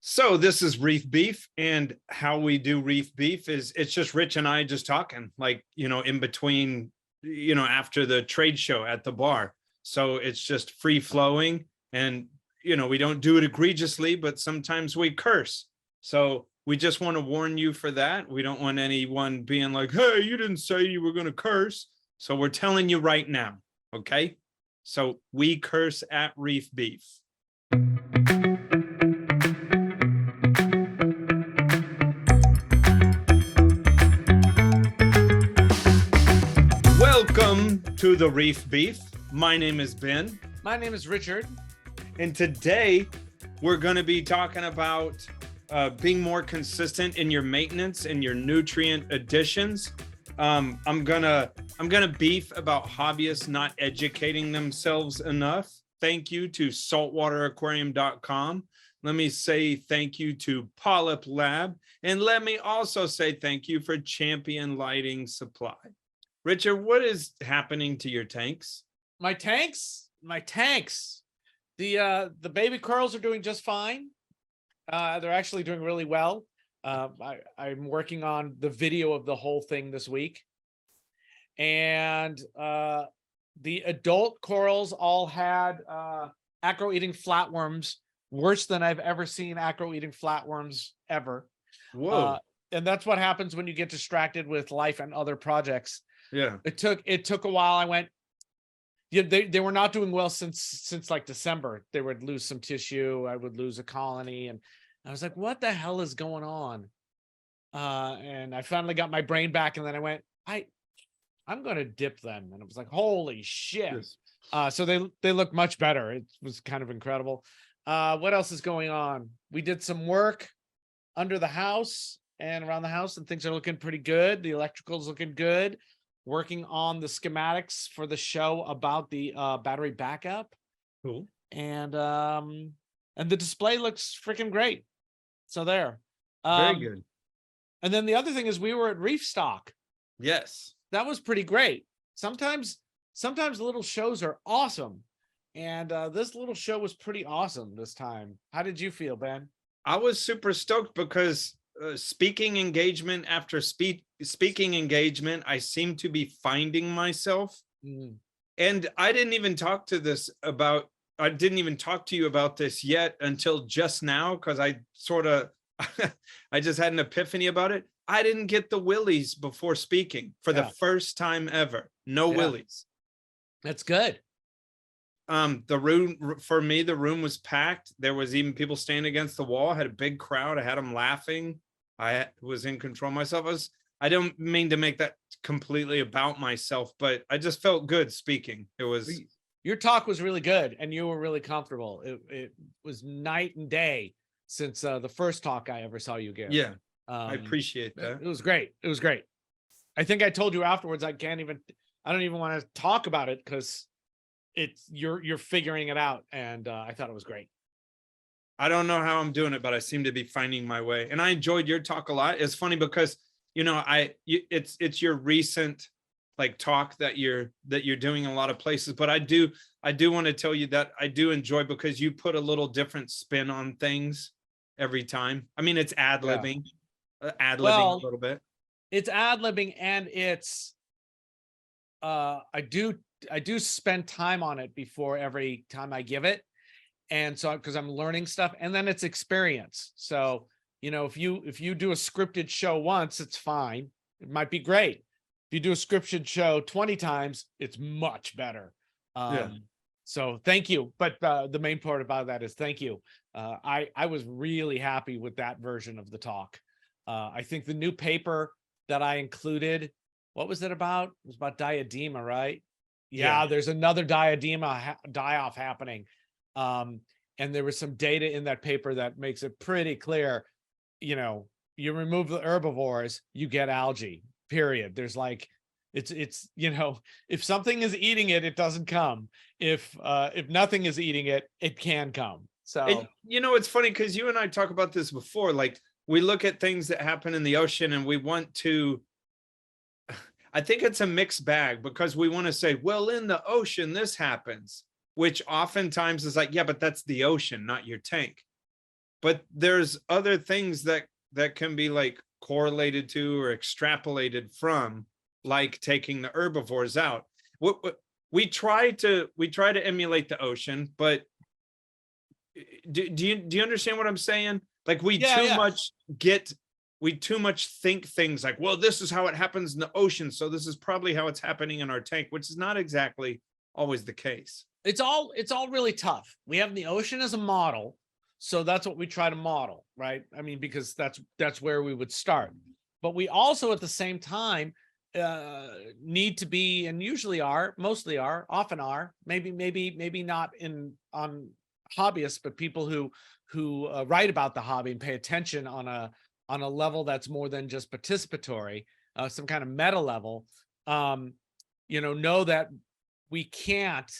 So this is Reef Beef, and how we do Reef Beef is it's just Rich and I just talking, like, in between, after the trade show at the bar. So it's just free flowing, and we don't do it egregiously, but sometimes we curse. So we just want to warn you for that. We don't want anyone being like, hey, you didn't say you were going to curse. So we're telling you right now. Okay. So we curse at Reef Beef. Welcome to the Reef Beef. My name is Ben. My name is Richard. And today we're going to be talking about being more consistent in your maintenance and your nutrient additions. I'm gonna beef about hobbyists not educating themselves enough. Thank you to saltwateraquarium.com. Let me say thank you to PolypLab, and let me also say thank you for Champion Lighting Supply. Richard, what is happening to your tanks? My tanks. The baby corals are doing just fine. They're actually doing really well. I'm working on the video of the whole thing this week. And the adult corals all had acro-eating flatworms, worse than I've ever seen acro-eating flatworms ever. Whoa. And that's what happens when you get distracted with life and other projects. Yeah. It took a while. I went, yeah, they were not doing well since like December. They would lose some tissue. I would lose a colony. And I was like, what the hell is going on? And I finally got my brain back. And then I went, I'm going to dip them. And it was like, holy shit. Yes. So they look much better. It was kind of incredible. What else is going on? We did some work under the house and around the house, and things are looking pretty good. The electrical's looking good. Working on the schematics for the show about the battery backup. Cool. And the display looks freaking great. So there. Very good. And then the other thing is we were at Reef Stock. Yes. That was pretty great. Sometimes little shows are awesome. And this little show was pretty awesome this time. How did you feel, Ben? I was super stoked because speaking engagement after speaking engagement, I seem to be finding myself. And I didn't even talk to you about this yet until just now, because I just had an epiphany about it. I didn't get the willies before speaking for the first time ever. No willies. That's good. The room was packed. There was even people standing against the wall. I had a big crowd. I had them laughing. I was in control of myself. I don't mean to make that completely about myself, but I just felt good speaking. Your talk was really good, and you were really comfortable. It was night and day since the first talk I ever saw you give. Yeah, I appreciate that. It was great. It was great. I think I told you afterwards, I don't even want to talk about it because you're figuring it out, and I thought it was great. I don't know how I'm doing it, but I seem to be finding my way, and I enjoyed your talk a lot. It's funny because it's your recent talk that you're doing a lot of places, but I do want to tell you that I do enjoy because you put a little different spin on things every time. I mean, it's ad-libbing, a little bit. It's ad-libbing, and it's I do spend time on it before every time I give it. And so, because I'm learning stuff, and then it's experience. So, if you do a scripted show once, it's fine. It might be great. If you do a scripted show 20 times, it's much better. So thank you. But the main part about that is thank you. I was really happy with that version of the talk. I think the new paper that I included, what was it about? It was about diadema, right? Yeah. There's another diadema die-off happening. And there was some data in that paper that makes it pretty clear, you remove the herbivores, you get algae, period. There's it's if something is eating it, it doesn't come. If nothing is eating it, it can come. So, it's funny because you and I talk about this before, we look at things that happen in the ocean and we want to, I think it's a mixed bag because we want to say, well, in the ocean, this happens. Which oftentimes is yeah, but that's the ocean, not your tank. but there's other things that can be like correlated to or extrapolated from, like taking the herbivores out. What we try to emulate the ocean, but do you understand what I'm saying? Like we too much think things like, well, this is how it happens in the ocean, so this is probably how it's happening in our tank, which is not exactly always the case. It's all really tough. We have the ocean as a model, so that's what we try to model, right? I mean, because that's where we would start. But we also at the same time need to be, and usually are, mostly are, often are, maybe not on hobbyists, but people who write about the hobby and pay attention on a level that's more than just participatory, some kind of meta level, know that we can't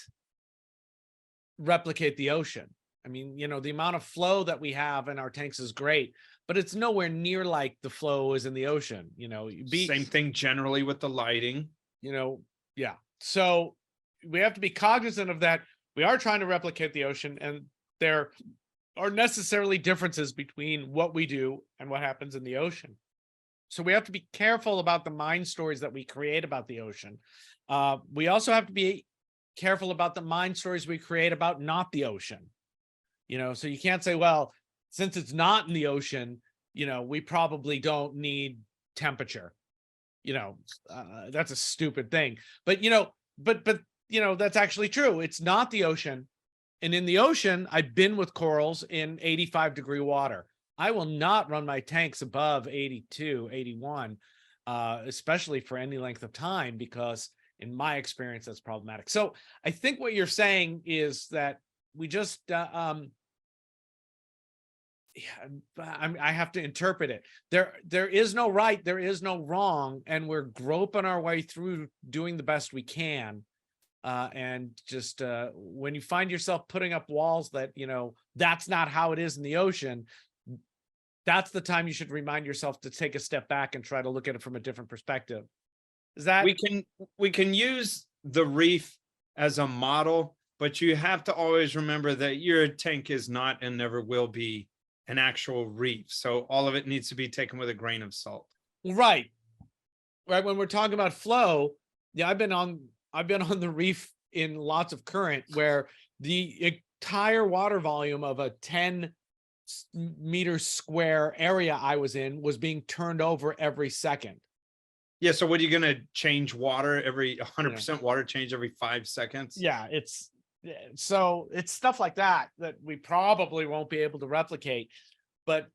replicate the ocean. I mean, the amount of flow that we have in our tanks is great, but it's nowhere near like the flow is in the ocean. Same thing generally with the lighting. Yeah. So we have to be cognizant of that. We are trying to replicate the ocean, and there are necessarily differences between what we do and what happens in the ocean. So we have to be careful about the mind stories that we create about the ocean. We also have to be careful about the mind stories we create about not the ocean. So you can't say, well, since it's not in the ocean, we probably don't need temperature. That's a stupid thing. But that's actually true. It's not the ocean. And in the ocean, I've been with corals in 85-degree water. I will not run my tanks above 82, 81, especially for any length of time, because in my experience, that's problematic. So I think what you're saying is that we just, I have to interpret it. There is no right, there is no wrong, and we're groping our way through doing the best we can. And just when you find yourself putting up walls that, that's not how it is in the ocean, that's the time you should remind yourself to take a step back and try to look at it from a different perspective. Is that we can use the reef as a model, but you have to always remember that your tank is not and never will be an actual reef. So all of it needs to be taken with a grain of salt. Right. When we're talking about flow, yeah, I've been on the reef in lots of current where the entire water volume of a 10-meter square area I was in was being turned over every second. Yeah. So what are you going to change water every 100% water change every 5 seconds? Yeah. It's stuff like that we probably won't be able to replicate, but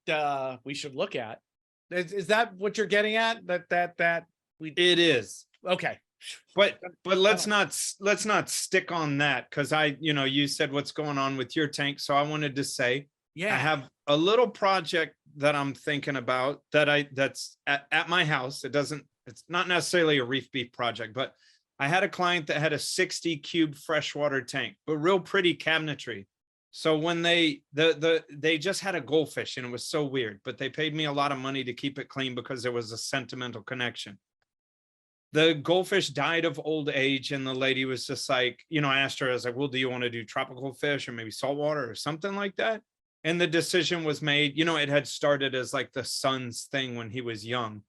we should look at. Is that what you're getting at? It is. Okay. But let's not stick on that, because you said what's going on with your tank. So I wanted to say, I have a little project that I'm thinking about that's at my house. It's not necessarily a reef beef project, but I had a client that had a 60 cube freshwater tank, but real pretty cabinetry. So when they just had a goldfish, and it was so weird, but they paid me a lot of money to keep it clean because there was a sentimental connection. The goldfish died of old age, and the lady was just like, I asked her, I was like, well, do you want to do tropical fish or maybe saltwater or something like that? And the decision was made. It had started as like the son's thing when he was young,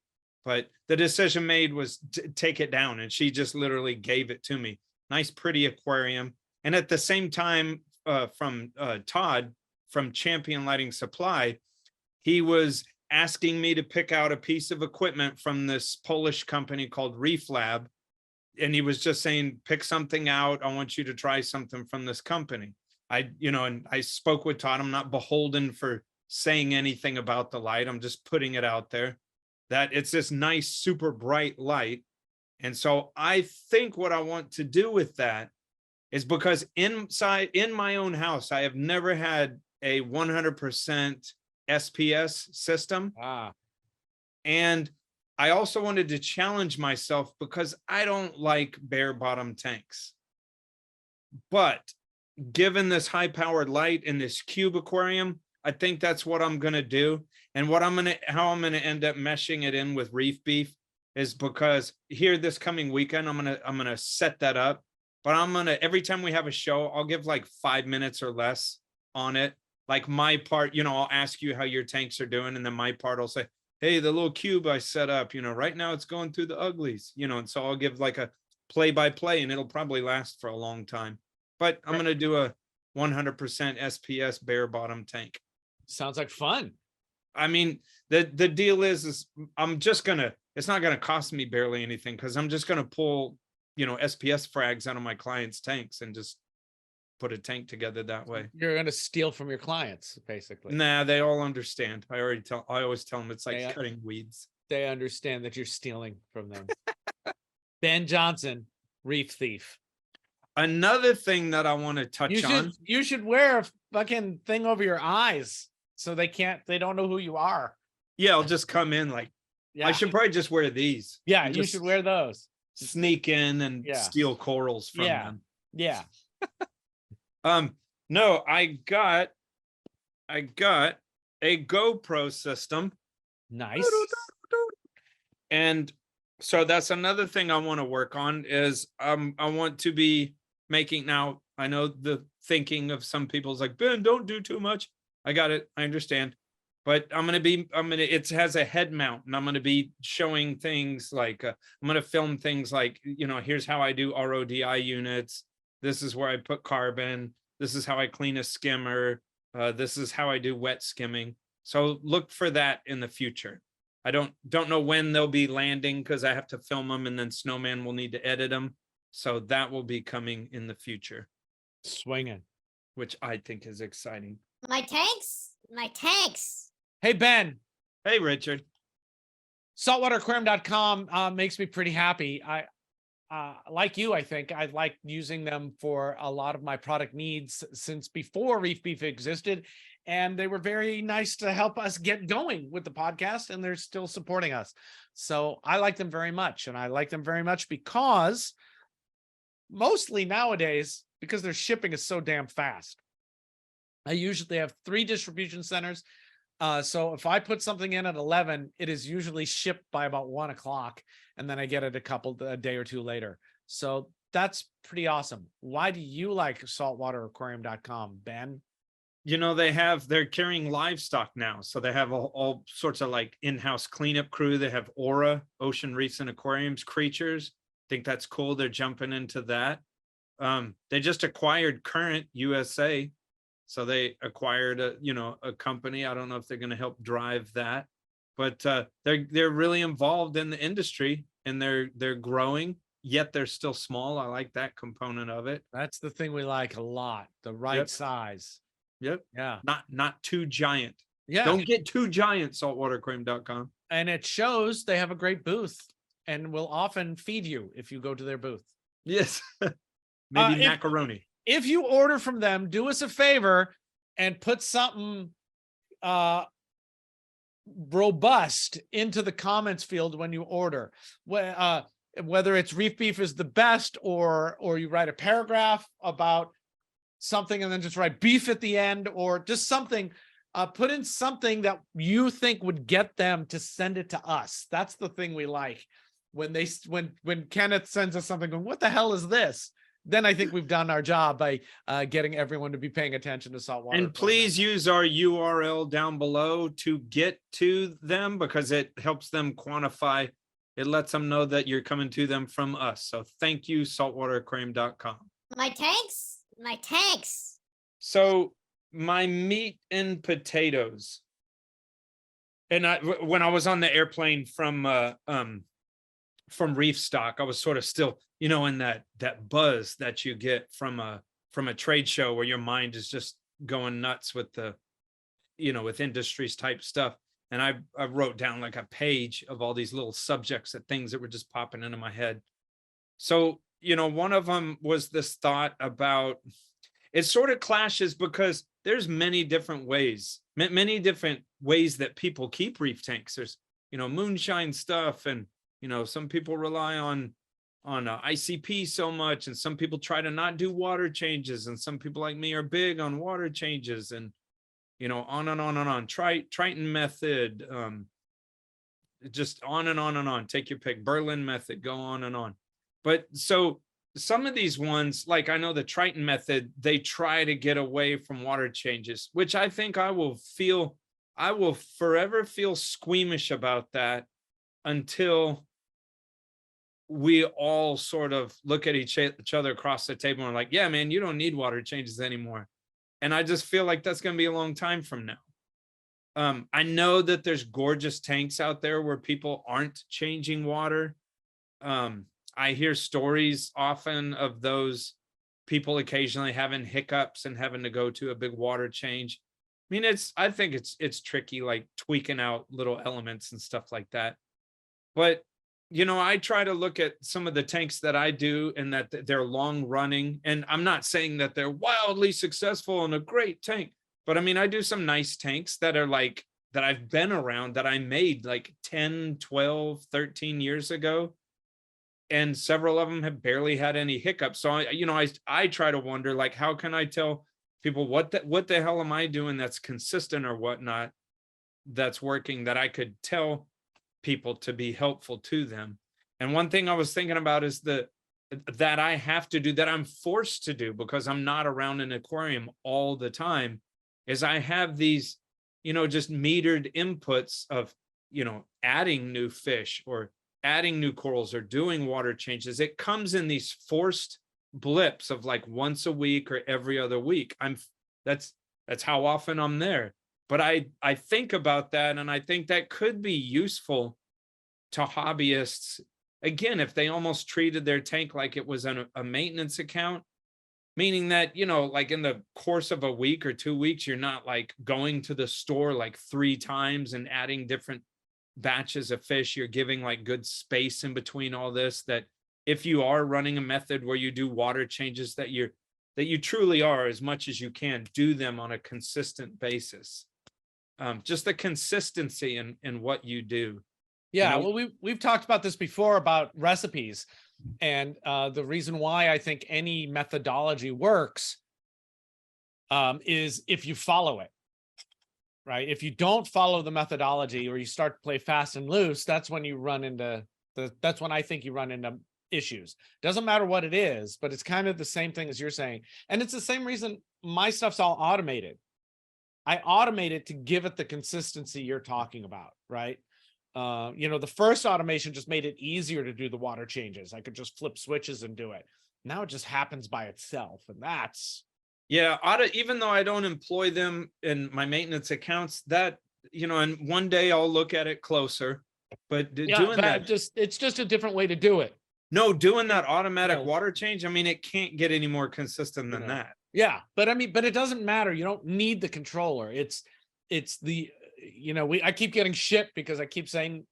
but the decision made was to take it down, and she just literally gave it to me. Nice, pretty aquarium. And at the same time, from Todd from Champion Lighting Supply, he was asking me to pick out a piece of equipment from this Polish company called Reef Lab. And he was just saying, pick something out. I want you to try something from this company. And I spoke with Todd. I'm not beholden for saying anything about the light. I'm just putting it out there that it's this nice, super bright light. And so I think what I want to do with that is, because in my own house, I have never had a 100% SPS system. And I also wanted to challenge myself, because I don't like bare bottom tanks. But given this high powered light in this cube aquarium, I think that's what I'm going to do. And how I'm going to end up meshing it in with reef beef is because here this coming weekend, I'm going to set that up. But every time we have a show, I'll give like 5 minutes or less on it. like my part, I'll ask you how your tanks are doing, and then my part will say, hey, the little cube I set up, right now it's going through the uglies, and so I'll give like a play by play, and it'll probably last for a long time. But I'm going to do a 100% SPS bare bottom tank. Sounds like fun. I mean, the deal is it's not going to cost me barely anything, because I'm just going to pull, SPS frags out of my clients' tanks and just put a tank together that way. You're going to steal from your clients, basically. Nah, they all understand. I always tell them it's like cutting weeds. They understand that you're stealing from them. Ben Johnson, Reef Thief. Another thing that I want to touch on. You should wear a fucking thing over your eyes so they don't know who you are. Yeah, I'll just come in like, I should probably just wear these. Yeah, you should wear those. Sneak in and steal corals from them. Yeah. No, I got a GoPro system. Nice. And so that's another thing I want to work on is I want to be making, now I know the thinking of some people's like, Ben, don't do too much. I got it. I understand. But it has a head mount, and I'm going to be showing things like, I'm going to film things like, here's how I do RODI units. This is where I put carbon. This is how I clean a skimmer. This is how I do wet skimming. So look for that in the future. I don't know when they'll be landing, because I have to film them, and then Snowman will need to edit them. So that will be coming in the future. Swinging. Which I think is exciting. My tanks. Hey, Ben. Hey, Richard. Saltwateraquarium.com makes me pretty happy. I like you, I think I like using them for a lot of my product needs since before Reef Beef existed. And they were very nice to help us get going with the podcast, and they're still supporting us. So I like them very much. And I like them very much because mostly nowadays, because their shipping is so damn fast. I usually have 3 distribution centers. So if I put something in at 11, it is usually shipped by about 1 o'clock, and then I get it a day or two later. So that's pretty awesome. Why do you like saltwateraquarium.com, Ben? They're carrying livestock now. So they have all sorts of like in-house cleanup crew. They have Aura, Ocean Reefs and Aquariums creatures. I think that's cool. They're jumping into that. They just acquired Current USA. So they acquired a company. I don't know if they're going to help drive that, but they're really involved in the industry, and they're growing, yet they're still small. I like that component of it. That's the thing we like a lot. The right size. Yep. Yeah. Not too giant. Yeah. Don't get too giant, saltwateraquarium.com. And it shows they have a great booth, and will often feed you if you go to their booth. Yes. Maybe macaroni. If you order from them, do us a favor and put something robust into the comments field when you order. Whether it's Reef Beef is the best, or you write a paragraph about something and then just write beef at the end, or just something. Put in something that you think would get them to send it to us. That's the thing we like. When Kenneth sends us something going, what the hell is this? Then I think we've done our job by getting everyone to be paying attention to saltwater. And please use our URL down below to get to them, because it helps them quantify. It lets them know that you're coming to them from us. So thank you, saltwateraquarium.com. My tanks. So my meat and potatoes. And when I was on the airplane from Reef Stock, I was sort of still, in that buzz that you get from a trade show, where your mind is just going nuts with with industries type stuff. And I wrote down like a page of all these little subjects, that things that were just popping into my head. So, one of them was this thought about, it sort of clashes because there's many different ways that people keep reef tanks. There's, moonshine stuff, and some people rely on ICP so much, and some people try to not do water changes, and some people like me are big on water changes, and on and on and on. Triton method, just on and on and on. Take your pick. Berlin method, go on and on. But so some of these ones, like I know the Triton method, they try to get away from water changes, which I think I will forever feel squeamish about that until we all sort of look at each other across the table and are like, yeah, man, you don't need water changes anymore. And I just feel like that's going to be a long time from now. I know that there's gorgeous tanks out there where people aren't changing water. I hear stories often of those people occasionally having hiccups and having to go to a big water change. I mean, I think it's tricky, like tweaking out little elements and stuff like that. But, you know, I try to look at some of the tanks that I do and that they're long running. And I'm not saying that they're wildly successful and a great tank, but I mean, I do some nice tanks that are like, that I've been around, that I made like 10, 12, 13 years ago. And several of them have barely had any hiccups. So, I try to wonder, like, how can I tell people what the hell am I doing that's consistent or whatnot, that's working, that I could tell people to be helpful to them. And one thing I was thinking about is that I have to do, that I'm forced to do because I'm not around an aquarium all the time, is I have these, just metered inputs of, adding new fish or adding new corals or doing water changes. It comes in these forced blips of like once a week or every other week. That's how often I'm there. But I think about that, and I think that could be useful to hobbyists. Again, if they almost treated their tank like it was a maintenance account, meaning that, like in the course of a week or 2 weeks, you're not like going to the store like 3 times and adding different batches of fish. You're giving like good space in between all this, that if you are running a method where you do water changes, that you truly are, as much as you can, do them on a consistent basis. Just the consistency in what you do. Yeah, well, we've talked about this before about recipes, and the reason why I think any methodology works is if you follow it, right? If you don't follow the methodology, or you start to play fast and loose, that's when you run into that's when I think you run into issues. Doesn't matter what it is, but it's kind of the same thing as you're saying, and it's the same reason my stuff's all automated. I automate it to give it the consistency you're talking about, right? The first automation just made it easier to do the water changes. I could just flip switches and do it. Now it just happens by itself. And that's. Yeah. Even though I don't employ them in my maintenance accounts, that, and one day I'll look at it closer, but doing that, it's just a different way to do it. No, doing that automatic water change, I mean, it can't get any more consistent than that. Yeah. But it doesn't matter. You don't need the controller. It's the, I keep getting shit because I keep saying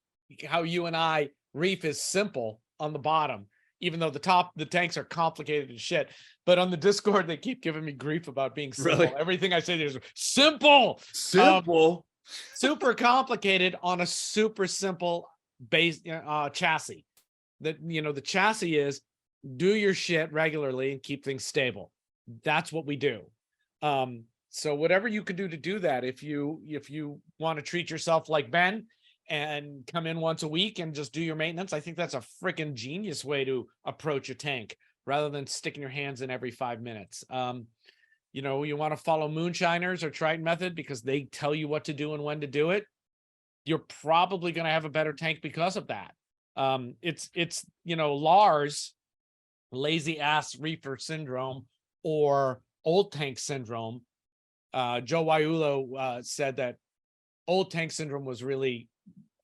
how you and I, Reef is simple on the bottom, even though the tanks are complicated as shit. But on the Discord, they keep giving me grief about being simple. Really? Everything I say is simple. Super complicated on a super simple base chassis. That, the chassis is do your shit regularly and keep things stable. That's what we do. So whatever you can do to do that, if you want to treat yourself like Ben and come in once a week and just do your maintenance, I think that's a freaking genius way to approach a tank rather than sticking your hands in every 5 minutes. You want to follow Moonshiners or Triton method because they tell you what to do and when to do it. You're probably going to have a better tank because of that. It's Lars, lazy ass reefer syndrome, or old tank syndrome. Joe Waiulo said that old tank syndrome was really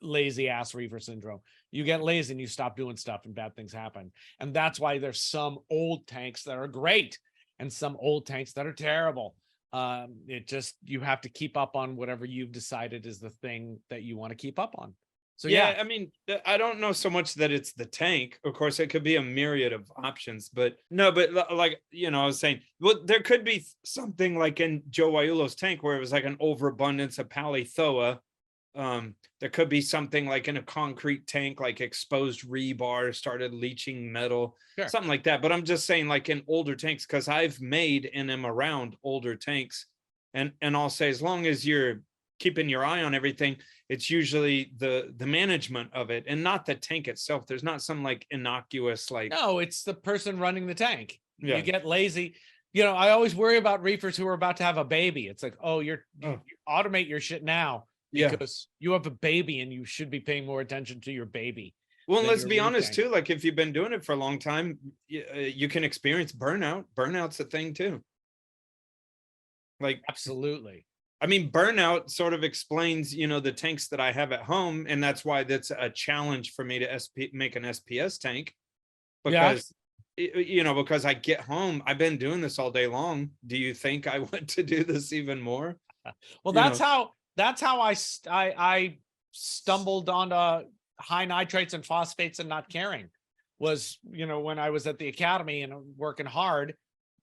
lazy ass reefer syndrome. You get lazy and you stop doing stuff and bad things happen. And that's why there's some old tanks that are great and some old tanks that are terrible. You have to keep up on whatever you've decided is the thing that you want to keep up on. So yeah, I mean, I don't know so much that it's the tank. Of course, it could be a myriad of options, but like, I was saying, well, there could be something like in Joe Waiulo's tank where it was like an overabundance of polythoa. There could be something like in a concrete tank, like exposed rebar started leaching metal, something like that. But I'm just saying, like in older tanks, because I've made and am around older tanks, and I'll say, as long as you're keeping your eye on everything. It's usually the management of it, and not the tank itself. There's not some like innocuous like. No, it's the person running the tank. Yeah. You get lazy. You know, I always worry about reefers who are about to have a baby. It's like, oh, you automate your shit now because you have a baby and you should be paying more attention to your baby. Well, let's be honest too. Like if you've been doing it for a long time, you can experience burnout. Burnout's a thing too. Like absolutely. I mean, burnout sort of explains, you know, the tanks that I have at home, and that's why that's a challenge for me to make an SPS tank, because you know, because I get home, I've been doing this all day long. Do you think I want to do this even more? Well, that's how I stumbled onto high nitrates and phosphates and not caring. Was, you know, when I was at the academy and working hard,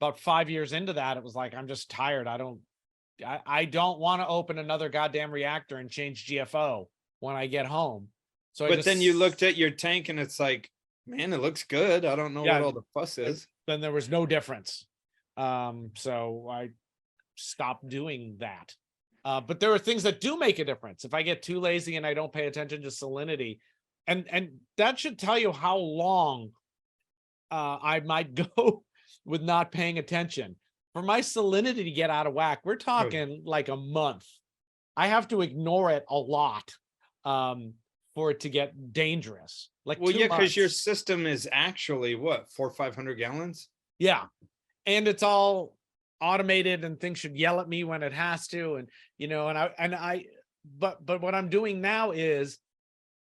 about 5 years into that, it was like, I'm just tired. I don't want to open another goddamn reactor and change GFO when I get home. So but then you looked at your tank and it's like, man, it looks good. I don't know what all the fuss is. Then there was no difference. So I stopped doing that. But there are things that do make a difference. If I get too lazy and I don't pay attention to salinity, and that should tell you how long I might go with not paying attention. For my salinity to get out of whack, we're talking like a month. I have to ignore it a lot for it to get dangerous. Like, well, yeah, because your system is actually what, 400 or 500 gallons? Yeah, and it's all automated, and things should yell at me when it has to, and you know, but what I'm doing now is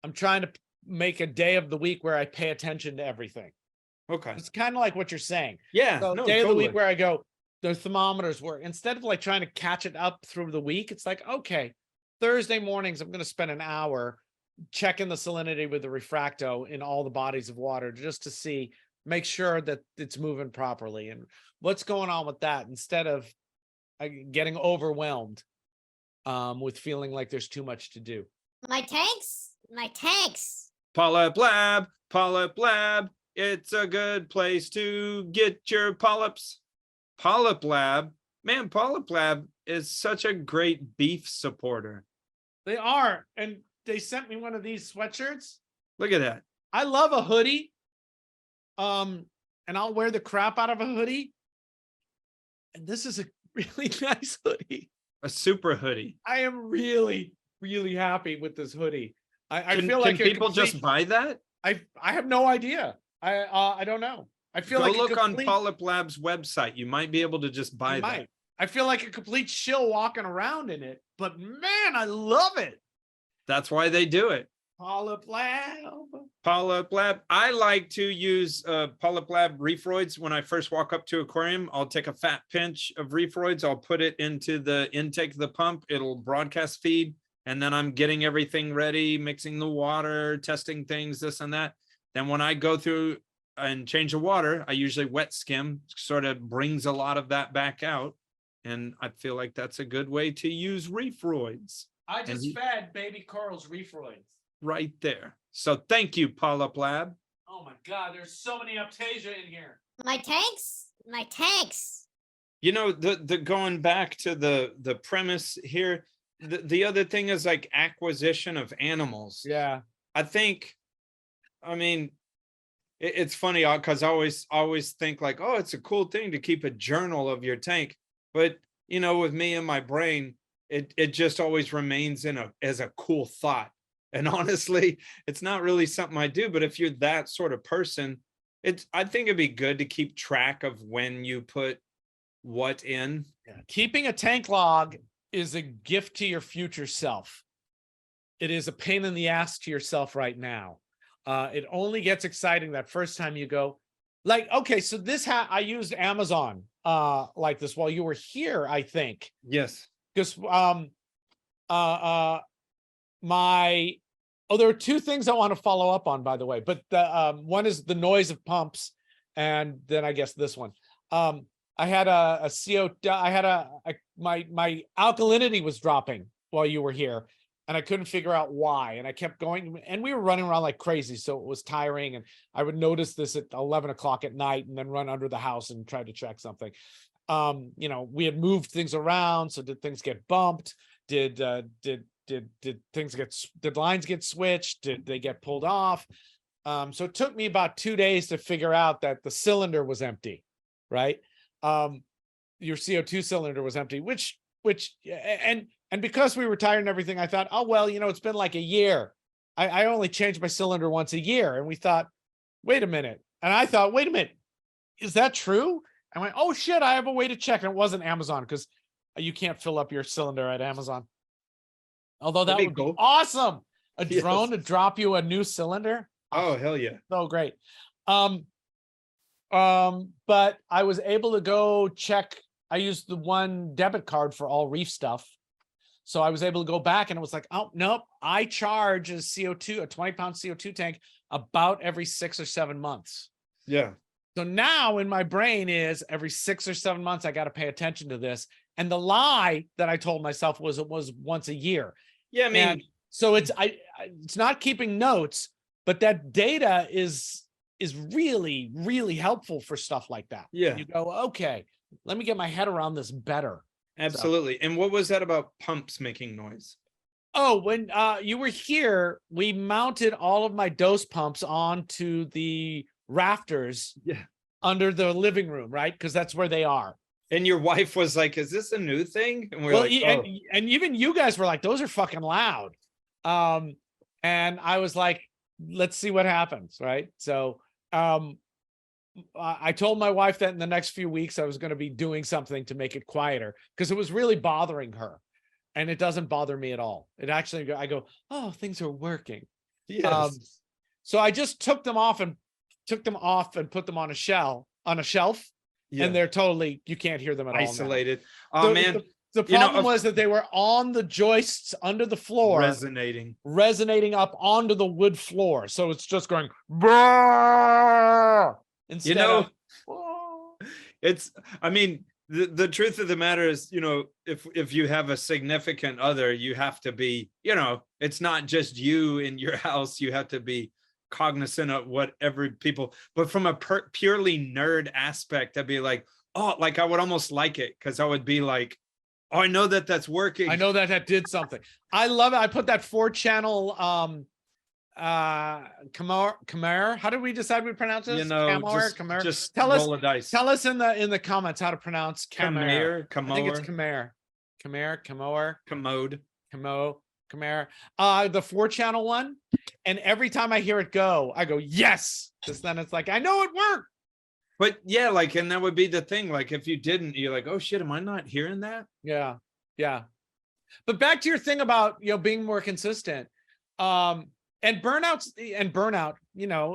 I'm trying to make a day of the week where I pay attention to everything. Okay, it's kind of like what you're saying. Yeah, so no, day totally. of the week where I go, the thermometers work. Instead of like trying to catch it up through the week, it's like, okay, Thursday mornings, I'm going to spend an hour checking the salinity with the refracto in all the bodies of water just to see, make sure that it's moving properly and what's going on with that, instead of getting overwhelmed with feeling like there's too much to do. My tanks. PolypLab, PolypLab. It's a good place to get your polyps. PolypLab, man, PolypLab is such a great beef supporter. They are, and they sent me one of these sweatshirts. Look at that. I love a hoodie. And I'll wear the crap out of a hoodie. And this is a really nice hoodie. A super hoodie. I am really, really happy with this hoodie. I feel like can people just buy that? I have no idea. I don't know. I feel like look on PolypLab's website. You might be able to just buy that. I feel like a complete shill walking around in it, but man, I love it. That's why they do it. PolypLab. I like to use PolypLab Reefroids when I first walk up to aquarium. I'll take a fat pinch of Reefroids. I'll put it into the intake of the pump. It'll broadcast feed. And then I'm getting everything ready, mixing the water, testing things, this and that. Then when I go through and change the water, I usually wet skim, sort of brings a lot of that back out. And I feel like that's a good way to use Reefroids. I just fed baby corals Reefroids. Right there. So thank you, PolypLab. Oh my God, there's so many Aptasia in here. My tanks. You know, the going back to the premise here, the other thing is like acquisition of animals. Yeah. I mean, it's funny because I always think like, oh, it's a cool thing to keep a journal of your tank. But, you know, with me and my brain, it just always remains as a cool thought. And honestly, it's not really something I do. But if you're that sort of person, I think it'd be good to keep track of when you put what in. Yeah. Keeping a tank log is a gift to your future self. It is a pain in the ass to yourself right now. It only gets exciting that first time you go, like, okay, so this I used Amazon like this while you were here, I think. Yes. Because there are two things I want to follow up on, by the way, but one is the noise of pumps, and then I guess this one. I had my alkalinity was dropping while you were here, and I couldn't figure out why, and I kept going, and we were running around like crazy, so it was tiring, and I would notice this at 11 o'clock at night and then run under the house and try to check something. You know, we had moved things around, so did things get bumped? did things did lines get switched? Did they get pulled off? So it took me about 2 days to figure out that the cylinder was empty, right? Your CO2 cylinder was empty, and because we were tired and everything, I thought, oh, well, it's been like a year. I only change my cylinder once a year. And we thought, wait a minute. And I thought, wait a minute, is that true? I went, oh shit, I have a way to check. And it wasn't Amazon, because you can't fill up your cylinder at Amazon. Although that would be awesome. A drone to drop you a new cylinder. Oh, hell yeah. So great. But I was able to go check. I used the one debit card for all Reef stuff. So I was able to go back, and it was like, oh, nope, I charge a 20-pound CO2 tank about every 6 or 7 months. Yeah. So now in my brain is every 6 or 7 months, I got to pay attention to this. And the lie that I told myself was it was once a year. Yeah, I mean, and so it's not keeping notes, but that data is really, really helpful for stuff like that. Yeah. You go, okay, let me get my head around this better. Absolutely. So. And what was that about pumps making noise? Oh, when you were here, we mounted all of my dose pumps onto the rafters under the living room, right? Because that's where they are. And your wife was like, is this a new thing? And we're well, like, oh. and even you guys were like, those are fucking loud. And I was like, let's see what happens, right? So I told my wife that in the next few weeks I was going to be doing something to make it quieter, because it was really bothering her. And it doesn't bother me at all. It actually, I go, oh, things are working. Yes. So I just took them off and put them on a shelf, and they're totally, you can't hear them at all. Isolated. Oh, man. The problem was that they were on the joists under the floor, resonating up onto the wood floor. So it's just going, instead of, it's, I mean, the truth of the matter is, if you have a significant other, you have to be, it's not just you in your house. You have to be cognizant of whatever people, but from a purely nerd aspect, I'd be like, oh, like I would almost like it, because I would be like, oh, I know that that's working. I know that did something. I love it. I put that 4-channel Khmer. How did we decide we pronounce this? Khmer. Just tell roll a dice. Tell us in the comments how to pronounce Khmer. I think it's Khmer. Commode. The 4-channel one. And every time I hear it go, I go, yes. Because then it's like, I know it worked. But yeah, like, and that would be the thing. Like, if you didn't, you're like, oh shit, am I not hearing that? Yeah. But back to your thing about, being more consistent. And burnout,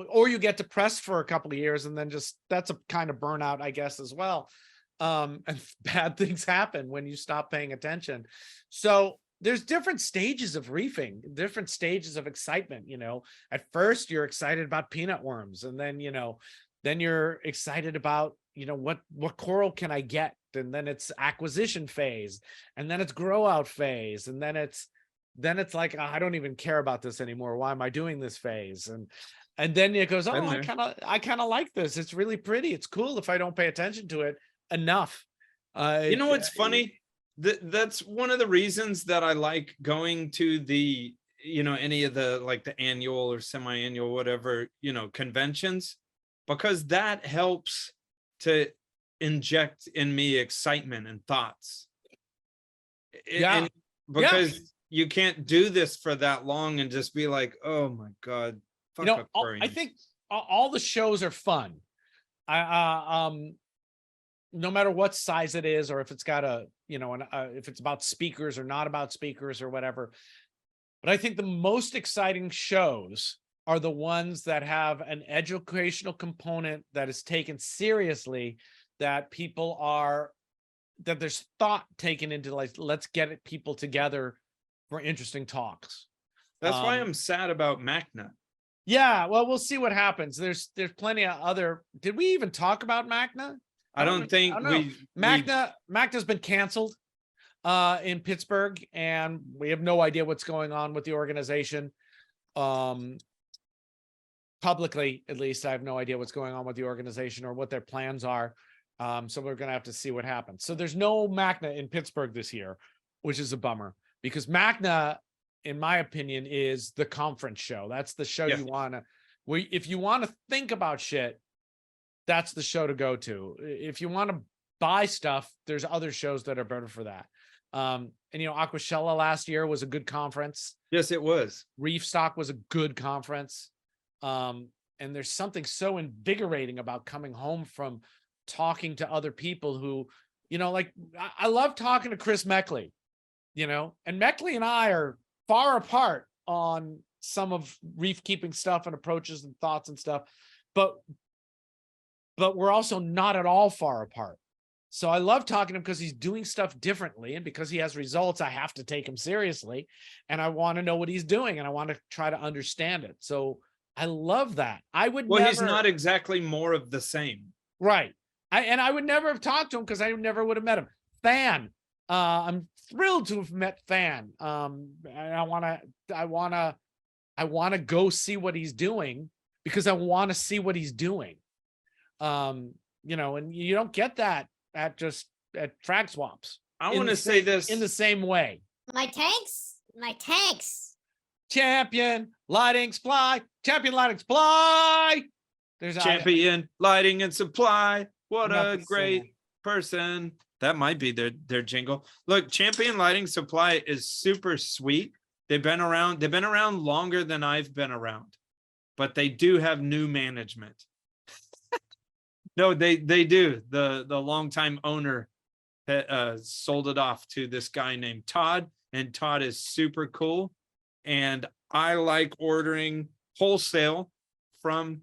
or you get depressed for a couple of years, and then that's a kind of burnout, I guess, as well. And bad things happen when you stop paying attention. So there's different stages of reefing, different stages of excitement. At first you're excited about peanut worms, and then then you're excited about what coral can I get, and then it's acquisition phase, and then it's grow out phase, and then it's like, oh, I don't even care about this anymore. Why am I doing this phase? And then it goes, oh, I kind of like this. It's really pretty. It's cool if I don't pay attention to it enough. What's funny? That's one of the reasons that I like going to the, any of the, like the annual or semi-annual, whatever, conventions, because that helps to inject in me excitement and thoughts. Because you can't do this for that long and just be like, oh my God. I think all the shows are fun. No matter what size it is, or if it's got if it's about speakers or not about speakers or whatever. But I think the most exciting shows are the ones that have an educational component that is taken seriously, that there's thought taken into, like, let's get people together for interesting talks. That's why I'm sad about MACNA. Yeah, well, we'll see what happens. There's plenty of other. Did we even talk about MACNA? I don't think MACNA's been canceled in Pittsburgh, and we have no idea what's going on with the organization. Publicly, at least, I have no idea what's going on with the organization or what their plans are. So we're going to have to see what happens. So there's no MACNA in Pittsburgh this year, which is a bummer. because Magna, in my opinion, is the conference show. That's the show you want to, if you want to think about shit, that's the show to go to. If you want to buy stuff, there's other shows that are better for that. And Aquashella last year was a good conference. Yes, it was. Reef Stock was a good conference. And there's something so invigorating about coming home from talking to other people who, I love talking to Chris Meckley, and Meckley and I are far apart on some of reef keeping stuff and approaches and thoughts and stuff, but we're also not at all far apart. So I love talking to him because he's doing stuff differently, and because he has results, I have to take him seriously, and I want to know what he's doing, and I want to try to understand it. So I love that. He's not exactly more of the same. Right. I would never have talked to him because I never would have met him. Fan. I'm thrilled to have met Fan. I want to go see what he's doing because I want to see what he's doing. And you don't get that at frag swaps. I want to say this in the same way. My tanks. Champion Lighting Supply. Champion Lighting Supply. There's Champion Lighting and Supply. What a great person. That might be their jingle. Look, Champion Lighting Supply is super sweet. They've been around longer than I've been around, but they do have new management. No, they do. The longtime owner sold it off to this guy named Todd, and Todd is super cool. And I like ordering wholesale from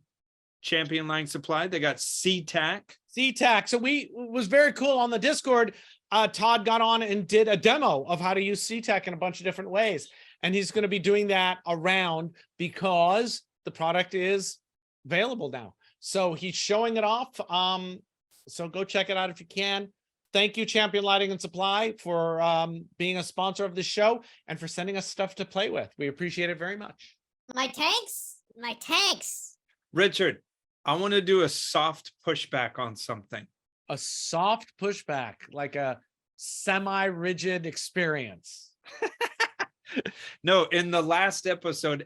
Champion Lighting Supply. They got CTAC. So was very cool on the Discord. Todd got on and did a demo of how to use CTAC in a bunch of different ways. And he's going to be doing that around because the product is available now. So he's showing it off. So go check it out if you can. Thank you, Champion Lighting and Supply, for being a sponsor of the show and for sending us stuff to play with. We appreciate it very much. My tanks. Richard, I want to do a soft pushback on something. A soft pushback, like a semi-rigid experience. No, in the last episode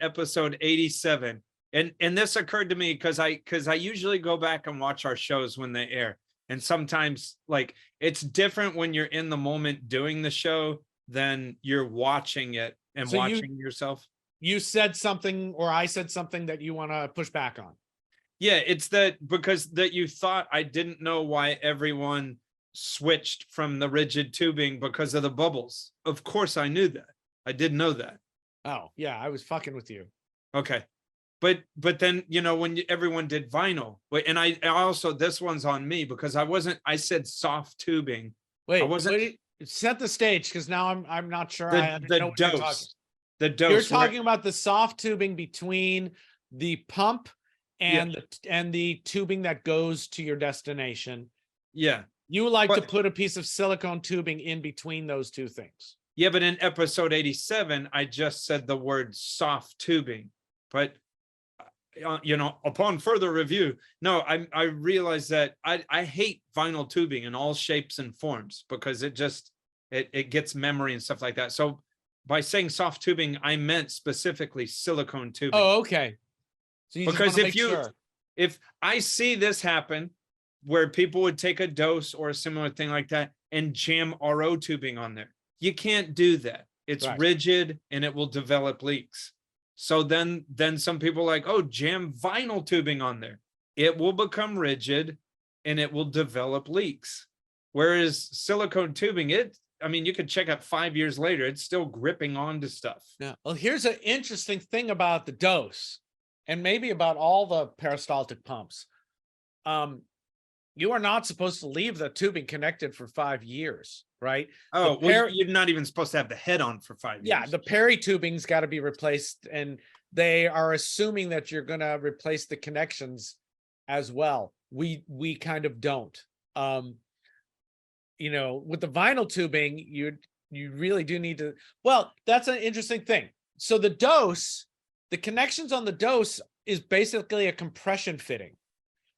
87, and this occurred to me because I usually go back and watch our shows when they air. And sometimes like it's different when you're in the moment doing the show than you're watching it and so watching yourself. You said something, or I said something that you want to push back on. Yeah, it's because you thought I didn't know why everyone switched from the rigid tubing because of the bubbles. Of course I knew that. I did know that. Oh, yeah, I was fucking with you. Okay. But then, when everyone did vinyl, and I also, this one's on me because I said soft tubing. Wait, set the stage because now I'm not sure. The dose. You're talking about the soft tubing between the pump and the tubing that goes to your destination. Yeah. You like to put a piece of silicone tubing in between those two things. Yeah, but in episode 87, I just said the word soft tubing. But upon further review, no, I realized that I hate vinyl tubing in all shapes and forms because it gets memory and stuff like that. So by saying soft tubing, I meant specifically silicone tubing. Oh, okay. So you because if I see this happen where people would take a dose or a similar thing like that and jam RO tubing on there, you can't do that. It's rigid and it will develop leaks. So then some people are like, oh, jam vinyl tubing on there. It will become rigid and it will develop leaks. Whereas silicone tubing, you could check out 5 years later, it's still gripping onto stuff. Yeah. Well, here's an interesting thing about the dose and maybe about all the peristaltic pumps. You are not supposed to leave the tubing connected for 5 years, right? Oh, you're not even supposed to have the head on for 5 years. Yeah, the peri tubing's got to be replaced, and they are assuming that you're going to replace the connections as well. We kind of don't. With the vinyl tubing, you really do need to. Well, that's an interesting thing. So the connections on the dose is basically a compression fitting.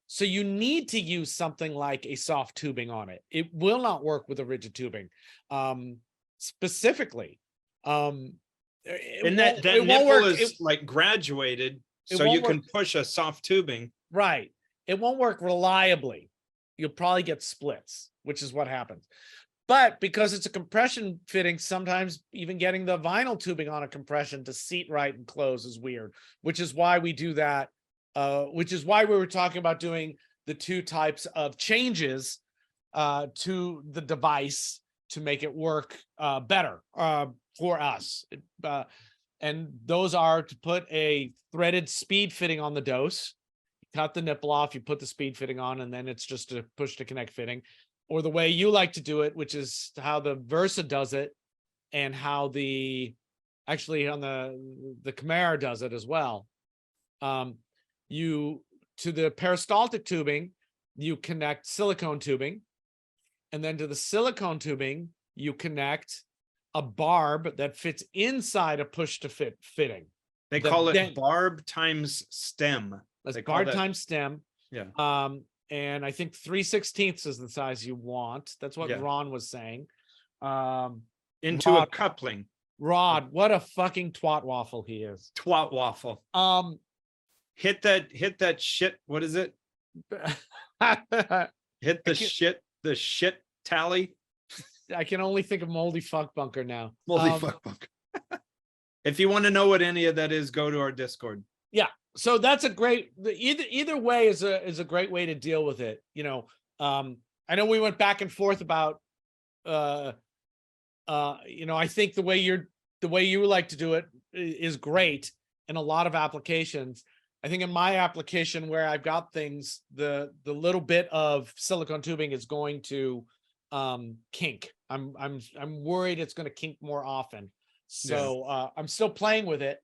So you need to use something like a soft tubing on it. It will not work with a rigid tubing. Specifically, And that nipple is like graduated, so you can push a soft tubing. Right. It won't work reliably. You'll probably get splits, which is what happens. But because it's a compression fitting, sometimes even getting the vinyl tubing on a compression to seat right and close is weird, which is why we do that. Which is why we were talking about doing the two types of changes to the device to make it work better for us. And those are to put a threaded speed fitting on the dose, cut the nipple off, you put the speed fitting on, and then it's just a push to connect fitting. Or the way you like to do it, which is how the Versa does it, and how actually on the Chimera does it as well. You, to the peristaltic tubing, you connect silicone tubing, and then to the silicone tubing, you connect a barb that fits inside a push to fit fitting. They call it barb times stem. That's barb times stem. Yeah. And I think 3/16 is the size you want. That's what Ron was saying. Into a coupling. Rod, what a fucking twat waffle he is. Twat waffle. Hit that shit. What is it? Hit the shit tally. I can only think of moldy fuck bunker now. Moldy fuck bunker. If you want to know what any of that is, go to our Discord. Yeah. So that's a great, either way is a great way to deal with it. You know, I know we went back and forth about, you know, I think the way you like to do it is great in a lot of applications. I think in my application where I've got things, the little bit of silicone tubing is going to kink. I'm worried it's going to kink more often. So I'm still playing with it.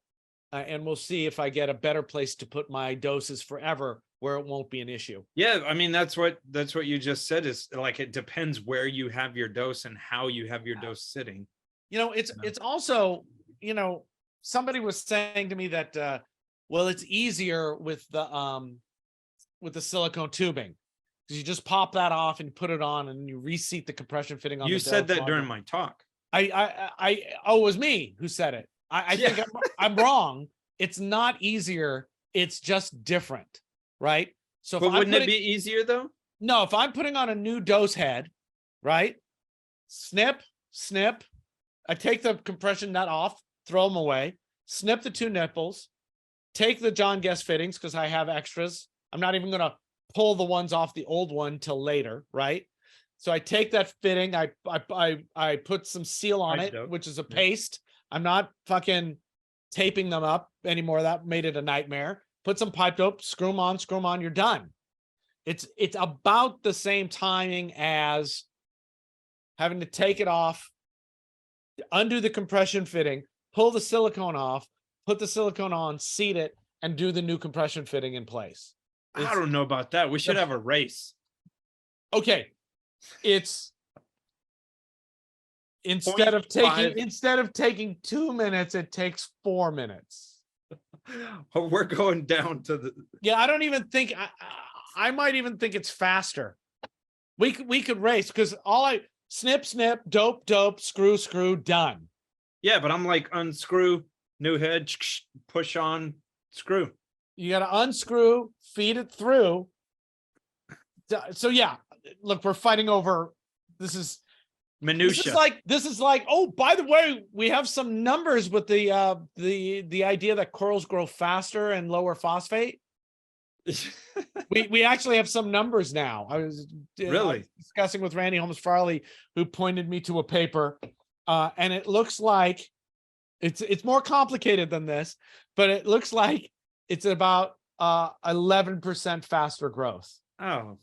And we'll see if I get a better place to put my doses forever where it won't be an issue. Yeah, I mean, that's what you just said, is like, it depends where you have your dose and how you have your dose sitting. You know, it's also, you know, somebody was saying to me that well, it's easier with the silicone tubing, because you just pop that off and put it on and you reseat the compression fitting on. You said that during my talk. Oh, it was me who said it. I think I'm wrong. It's not easier. It's just different, right? So, but wouldn't it be easier though? No, if I'm putting on a new dose head, right? Snip. I take the compression nut off, throw them away, snip the two nipples, take the John Guest fittings because I have extras. I'm not even going to pull the ones off the old one till later, right? So I take that fitting, I put some seal on it, which is a paste. I'm not fucking taping them up anymore. That made it a nightmare. Put some pipe dope, screw them on, you're done. It's about the same timing as having to take it off, undo the compression fitting, pull the silicone off, put the silicone on, seat it, and do the new compression fitting in place. I don't know about that. We should have a race. Okay. It's instead of taking 2 minutes, it takes 4 minutes. We're going down to the. Yeah, I don't even think I might even think it's faster. We could race, because all I snip, dope, screw, done. Yeah, but I'm like, unscrew, new head, push on, screw. You got to unscrew, feed it through. So yeah, look, we're fighting over. This is minutia. This is like. Oh, by the way, we have some numbers with the idea that corals grow faster and lower phosphate. we actually have some numbers now. I was discussing with Randy Holmes Farley, who pointed me to a paper, and it looks like it's more complicated than this, but it looks like it's about 11% faster growth. Oh,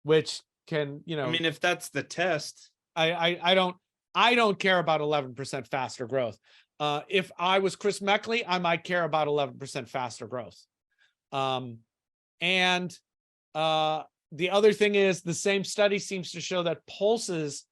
which can, you know, I mean, if that's the test, I don't care about 11% faster growth. If I was Chris Meckley, I might care about 11% faster growth. And the other thing is, the same study seems to show that pulses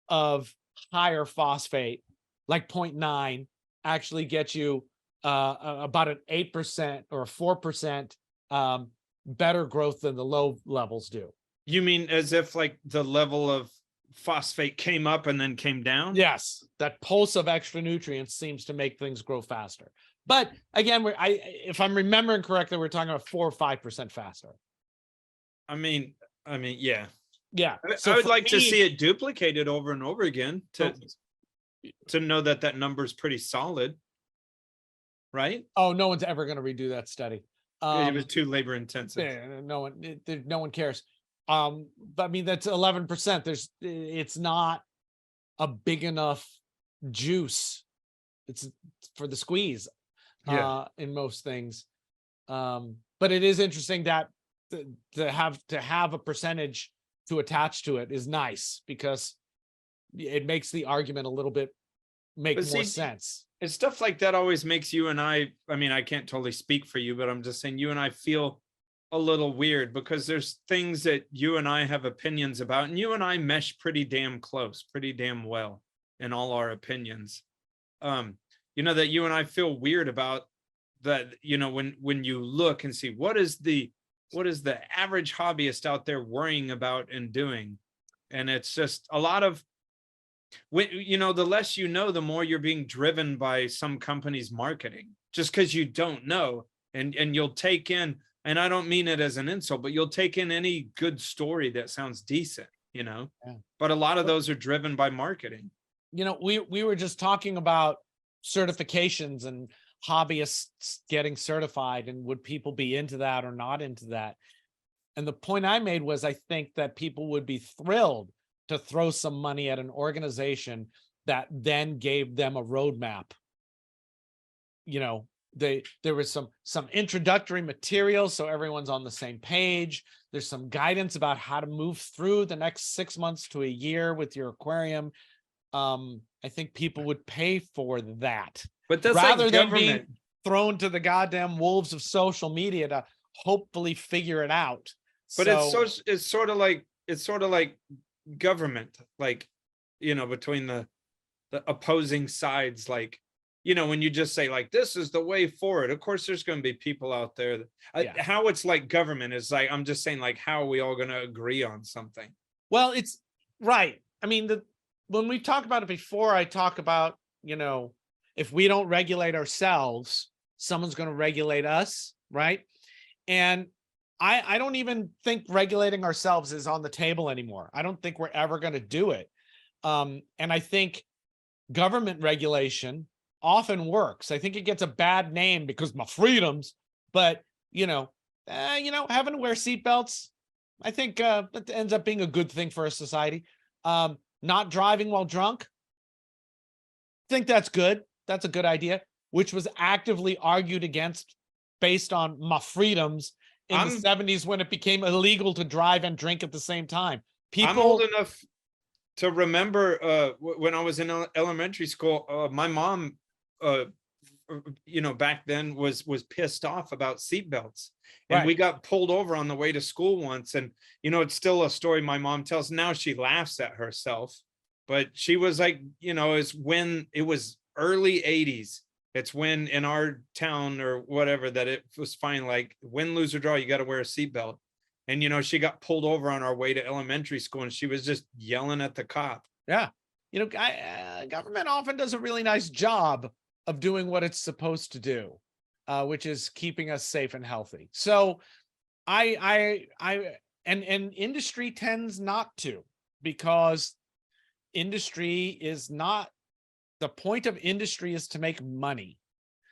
of higher phosphate, like 0.9, actually get you about an 8% or a 4% better growth than the low levels do. You mean as if like the level of phosphate came up and then came down. Yes, that pulse of extra nutrients seems to make things grow faster. But again, if I'm remembering correctly, we're talking about 4 or 5% faster. I mean, yeah. Yeah. I would like to see it duplicated over and over again to know that number's pretty solid, right? Oh, no one's ever going to redo that study. It was too labor intensive. Yeah, no one cares. But I mean, that's 11%. It's not a big enough juice. It's for the squeeze, in most things. But it is interesting that to have a percentage to attach to it is nice, because it makes the argument a little bit make more sense. It's stuff like that always makes you and I mean, I can't totally speak for you, but I'm just saying you and I feel a little weird, because there's things that you and I have opinions about, and you and I mesh pretty damn close, pretty damn well in all our opinions. You know, that you and I feel weird about that, you know, when you look and see what is the average hobbyist out there worrying about and doing. And it's just a lot of, you know, the less you know, the more you're being driven by some company's marketing, just because you don't know. And you'll take in, and I don't mean it as an insult, but you'll take in any good story that sounds decent, you know. Yeah. But a lot of those are driven by marketing. You know, we were just talking about certifications and hobbyists getting certified, and would people be into that or not into that? And the point I made was, I think that people would be thrilled to throw some money at an organization that then gave them a roadmap. You know, there was some introductory material, so everyone's on the same page. There's some guidance about how to move through the next 6 months to a year with your aquarium. I think people would pay for that, but that's rather like than being thrown to the goddamn wolves of social media to hopefully figure it out. But it's sort of like government, like, you know, between the opposing sides, like, you know, when you just say like, this is the way forward, of course there's going to be people out there that, how it's like government is like, I'm just saying, like, how are we all going to agree on something? Well, it's right. I mean, when we talk about it before, I talk about, you know, if we don't regulate ourselves, someone's going to regulate us, right? And I don't even think regulating ourselves is on the table anymore. I don't think we're ever going to do it. And I think government regulation often works. I think it gets a bad name because my freedoms, but you know, having to wear seatbelts, I think that ends up being a good thing for a society. Not driving while drunk, I think that's good. That's a good idea, which was actively argued against based on my freedoms in the 70s, when it became illegal to drive and drink at the same time. I'm old enough to remember when I was in elementary school, my mom, you know, back then was pissed off about seatbelts, and we got pulled over on the way to school once. And, you know, it's still a story my mom tells now. She laughs at herself, but she was like, you know, is when it was early 80s. It's when in our town or whatever that it was fine, like win, lose or draw, you got to wear a seatbelt. And, you know, she got pulled over on our way to elementary school, and she was just yelling at the cop. Yeah. You know, government often does a really nice job of doing what it's supposed to do, which is keeping us safe and healthy. So and industry tends not to, because industry is not, the point of industry is to make money.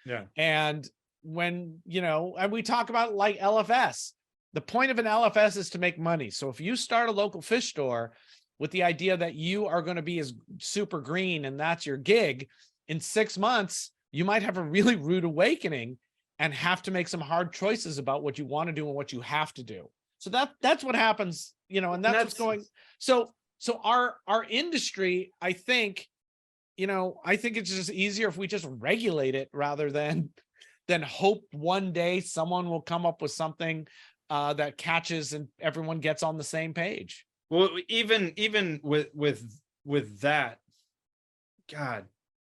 Yeah. And when, you know, and we talk about like LFS, the point of an LFS is to make money. So if you start a local fish store with the idea that you are going to be as super green and that's your gig, in 6 months, you might have a really rude awakening and have to make some hard choices about what you want to do and what you have to do. So that's what happens, you know, and that's what's going. So our industry, I think, you know, I think it's just easier if we just regulate it rather than hope one day someone will come up with something that catches and everyone gets on the same page. Well, even with that, God,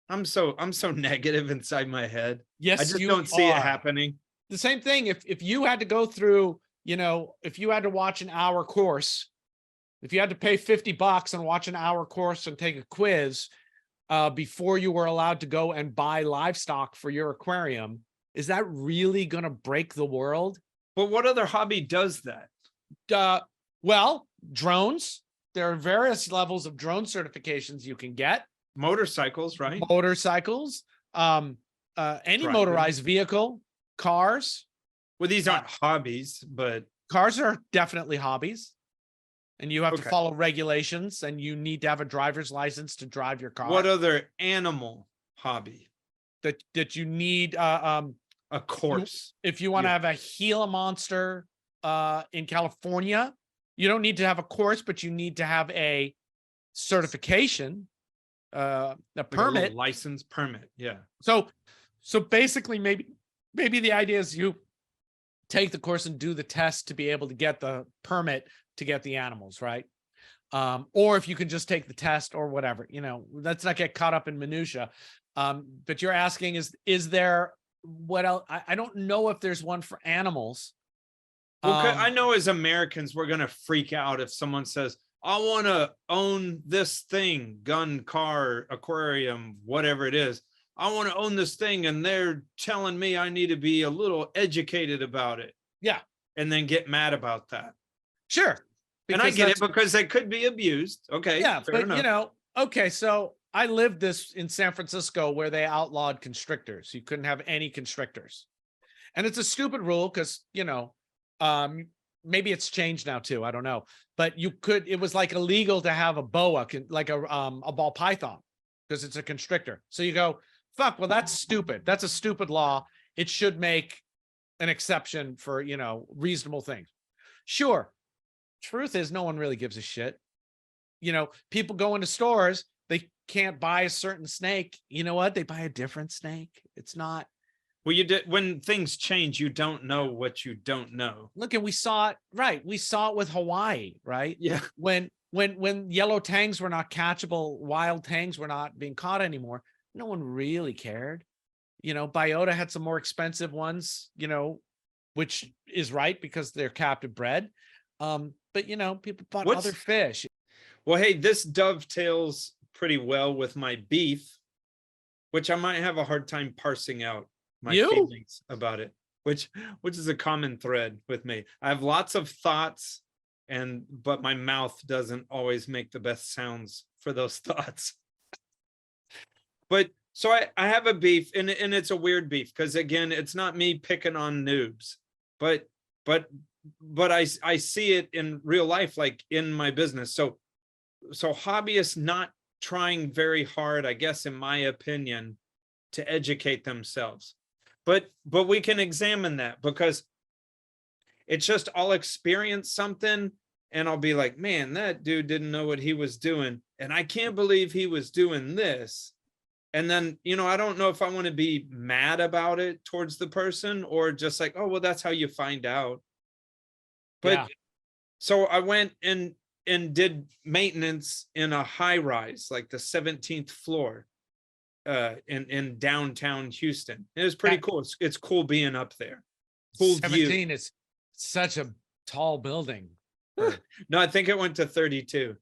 I'm so negative inside my head. Yes, I just don't see it happening. The same thing. If you had to go through, you know, if you had to watch an hour course If you had to pay $50 and watch an hour course and take a quiz before you were allowed to go and buy livestock for your aquarium, is that really going to break the world? But what other hobby does that? Well, drones. There are various levels of drone certifications you can get. Motorcycles, right? Motorcycles, any Driving. motorized vehicle, cars. Well, these aren't hobbies, but Cars are definitely hobbies. And you have to Okay. follow regulations, and you need to have a driver's license to drive your car. what other animal hobby? that you need A course. if you want to Yeah. have a Gila monster in California, you don't need to have a course, but you need to have a certification, a Like a permit. little license permit. Yeah. So basically, maybe the idea is you take the course and do the test to be able to get the permit to get the animals, right? Or if you can just take the test or whatever, let's not get caught up in minutia. But you're asking, is there what else? I don't know if there's one for animals. Well, I know as Americans, we're going to freak out if someone says, I want to own this thing, gun, car, aquarium, whatever it is. I want to own this thing. And they're telling me I need to be a little educated about it. Yeah. And then get mad about that. Sure. And I because get it that's- because they could be abused. Okay. Yeah, fair but enough. okay, so I lived this in San Francisco where they outlawed constrictors. You couldn't have any constrictors. And it's a stupid rule because, maybe it's changed now too. I don't know. But it was like illegal to have a boa, like a ball python, because it's a constrictor. So you go, fuck, well, that's stupid. That's a stupid law. It should make an exception for, reasonable things. Sure. Truth is, no one really gives a shit. People go into stores, they can't buy a certain snake. You know what? They buy a different snake. It's not. Well, when things change, you don't know what you don't know. Look, and we saw it, right? We saw it with Hawaii, right? Yeah. When yellow tangs were not catchable, wild tangs were not being caught anymore. No one really cared. Biota had some more expensive ones, which is right because they're captive bred. But people bought other fish. Well, hey, this dovetails pretty well with my beef, which I might have a hard time parsing out my feelings about it, which is a common thread with me. I have lots of thoughts, but my mouth doesn't always make the best sounds for those thoughts. But so I have a beef, and it's a weird beef because, again, it's not me picking on noobs, but I see it in real life, like in my business. So hobbyists not trying very hard, I guess, in my opinion, to educate themselves. But we can examine that because it's just I'll experience something and I'll be like, man, that dude didn't know what he was doing. And I can't believe he was doing this. And then, I don't know if I want to be mad about it towards the person or just like, oh, well, that's how you find out. But so I went and did maintenance in a high rise, like the 17th floor in downtown Houston. It was pretty cool. It's cool being up there. Cool 17 view. is such a tall building. No, I think it went to 32.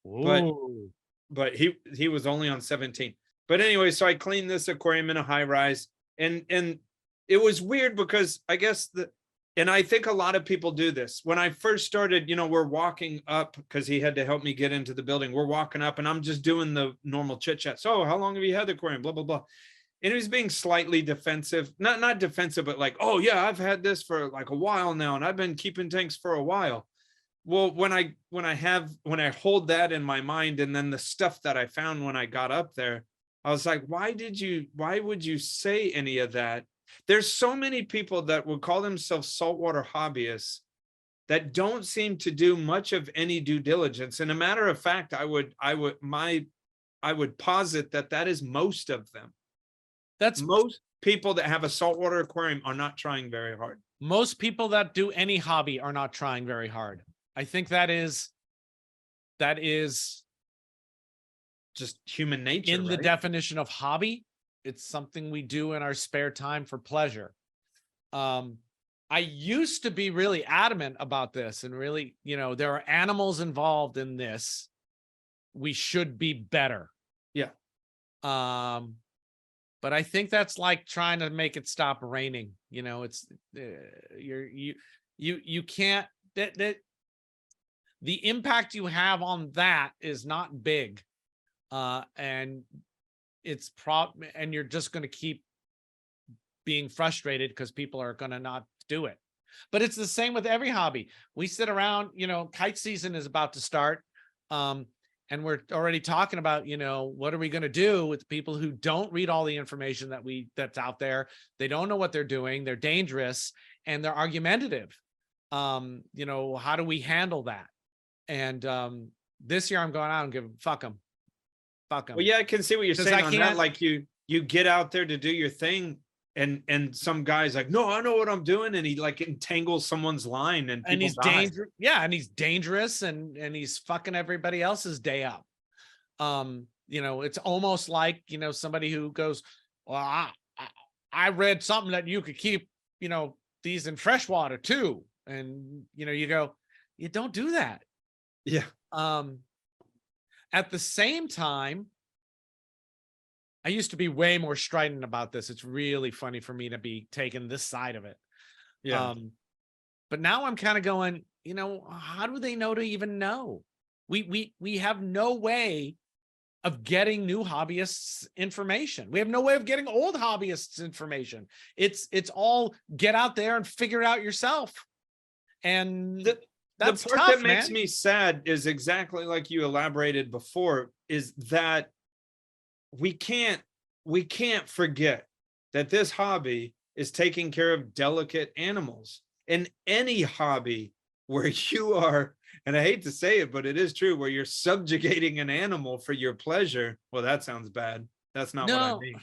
Ooh. But he was only on 17. But anyway, so I cleaned this aquarium in a high rise, and it was weird because I guess and I think a lot of people do this. When I first started, we're walking up because he had to help me get into the building. We're walking up and I'm just doing the normal chit chat. So how long have you had the aquarium? Blah, blah, blah. And he was being slightly defensive, not defensive, but like, oh yeah, I've had this for like a while now. And I've been keeping tanks for a while. Well, when I hold that in my mind, and then the stuff that I found when I got up there, I was like, why would you say any of that? There's so many people that would call themselves saltwater hobbyists that don't seem to do much of any due diligence. And a matter of fact, I would posit that is most of them. That's most people that have a saltwater aquarium are not trying very hard. Most people that do any hobby are not trying very hard. I think that is just human nature. In the definition of hobby. It's something we do in our spare time for pleasure. I used to be really adamant about this and really, there are animals involved in this. We should be better. Yeah. But I think that's like trying to make it stop raining. It's you can't that the impact you have on that is not big. And it's and you're just going to keep being frustrated because people are going to not do it. But it's the same with every hobby. We sit around, kite season is about to start. And we're already talking about, what are we going to do with people who don't read all the information that's out there? They don't know what they're doing. They're dangerous and they're argumentative. How do we handle that? And this year I'm going out and give fuck them. Well, yeah, I can see what you're saying on that. Like you get out there to do your thing, and some guy's like, no, I know what I'm doing, and he like entangles someone's line, and he's dangerous. Yeah, and he's dangerous, and he's fucking everybody else's day up. It's almost like somebody who goes, well, I read something that you could keep these in freshwater too, and you go, you don't do that. Yeah. At the same time, I used to be way more strident about this. It's really funny for me to be taking this side of it. Yeah. But now I'm kind of going, how do they know to even know? We have no way of getting new hobbyists information. We have no way of getting old hobbyists information. It's all get out there and figure it out yourself. And that's the part tough, that makes man. me sad is exactly like you elaborated before, is that we can't forget that this hobby is taking care of delicate animals. And any hobby where you are, and I hate to say it, but it is true, where you're subjugating an animal for your pleasure. Well, that sounds bad. That's not what I mean.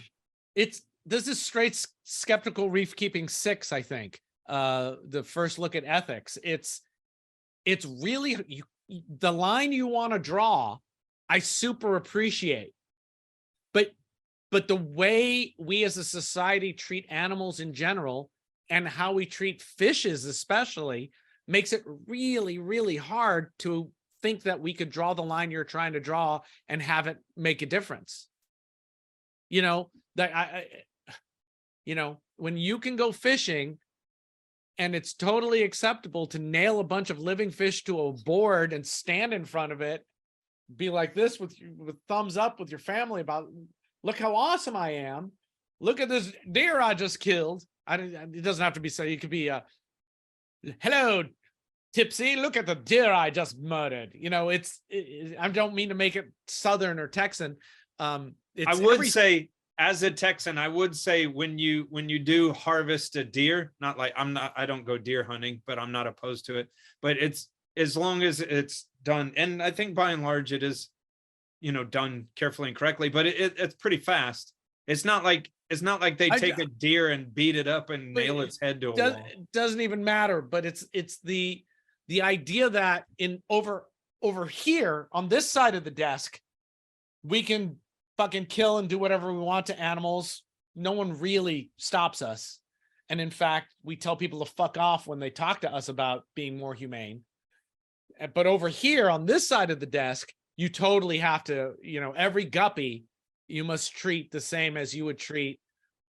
This is straight Skeptical Reef Keeping 6, I think. The first look at ethics. It's really the line you want to draw, I super appreciate. But the way we as a society treat animals in general and how we treat fishes especially makes it really, really hard to think that we could draw the line you're trying to draw and have it make a difference. When you can go fishing and it's totally acceptable to nail a bunch of living fish to a board and stand in front of it, be like this with thumbs up with your family about, look how awesome I am. Look at this deer I just killed. It doesn't have to be so. You could be hello, Tipsy. Look at the deer I just murdered. I don't mean to make it Southern or Texan. I would say, as a Texan, I would say when you do harvest a deer, I don't go deer hunting, but I'm not opposed to it. But it's, as long as it's done, and I think by and large it is, done carefully and correctly, but it's pretty fast. It's not like they take a deer and beat it up and nail its head to a wall. It doesn't even matter, but it's the idea that over here on this side of the desk, we can fucking kill and do whatever we want to animals. No one really stops us. And in fact, we tell people to fuck off when they talk to us about being more humane. But over here on this side of the desk, you totally have to, every guppy you must treat the same as you would treat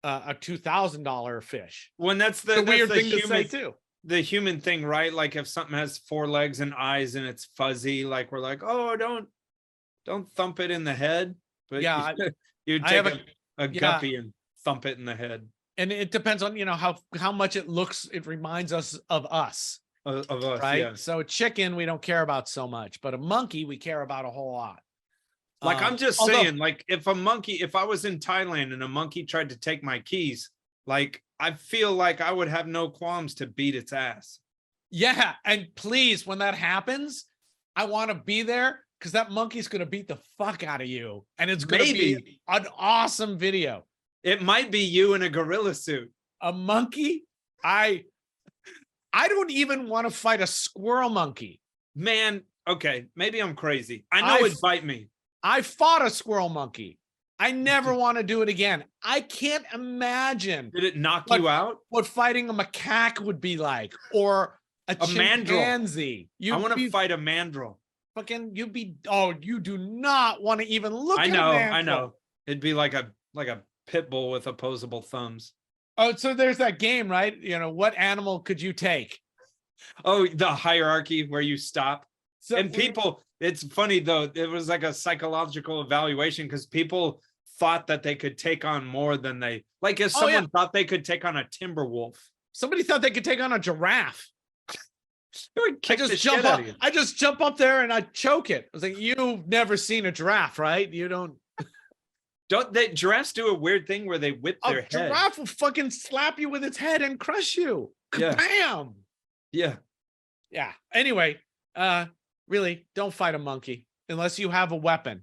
a $2,000 fish. When that's the weird thing to say too. The human thing, right? Like if something has 4 legs and eyes and it's fuzzy, like we're like, oh, don't thump it in the head. But yeah, you take a guppy and thump it in the head. And it depends on how much it looks. It reminds us of us. Of us, right? Yeah. So a chicken we don't care about so much, but a monkey we care about a whole lot. Like I'm just saying, like if I was in Thailand and a monkey tried to take my keys, like I feel like I would have no qualms to beat its ass. Yeah, and please, when that happens, I want to be there because that monkey's going to beat the fuck out of you, and it's going to be an awesome video. It might be you in a gorilla suit. A monkey? I don't even want to fight a squirrel monkey. Man, okay, maybe I'm crazy. I know it'd bite me. I fought a squirrel monkey. I never want to do it again. I can't imagine Did it knock What- you out? what fighting a macaque would be like, or a mandrill. chimpanzee. I want to be fight a mandrill. you'd be, oh, you do not want to even look at a mandrill. I know. It'd be like a pit bull with opposable thumbs. Oh, so there's that game, right? You know, what animal could you take? Oh, the hierarchy where you stop. So And people, it's funny though, it was like a psychological evaluation because people thought that they could take on more than they, like if someone thought they could take on a timber wolf. somebody thought they could take on a giraffe. It would kick the shit up. out of you. I just jump up there and I choke it. I was like, you've never seen a giraffe, right? You don't. Don't they, giraffes do a weird thing where they whip their head. Giraffe will fucking slap you with its head and crush you. Yeah. Bam. Yeah. Yeah. Anyway, really, don't fight a monkey unless you have a weapon.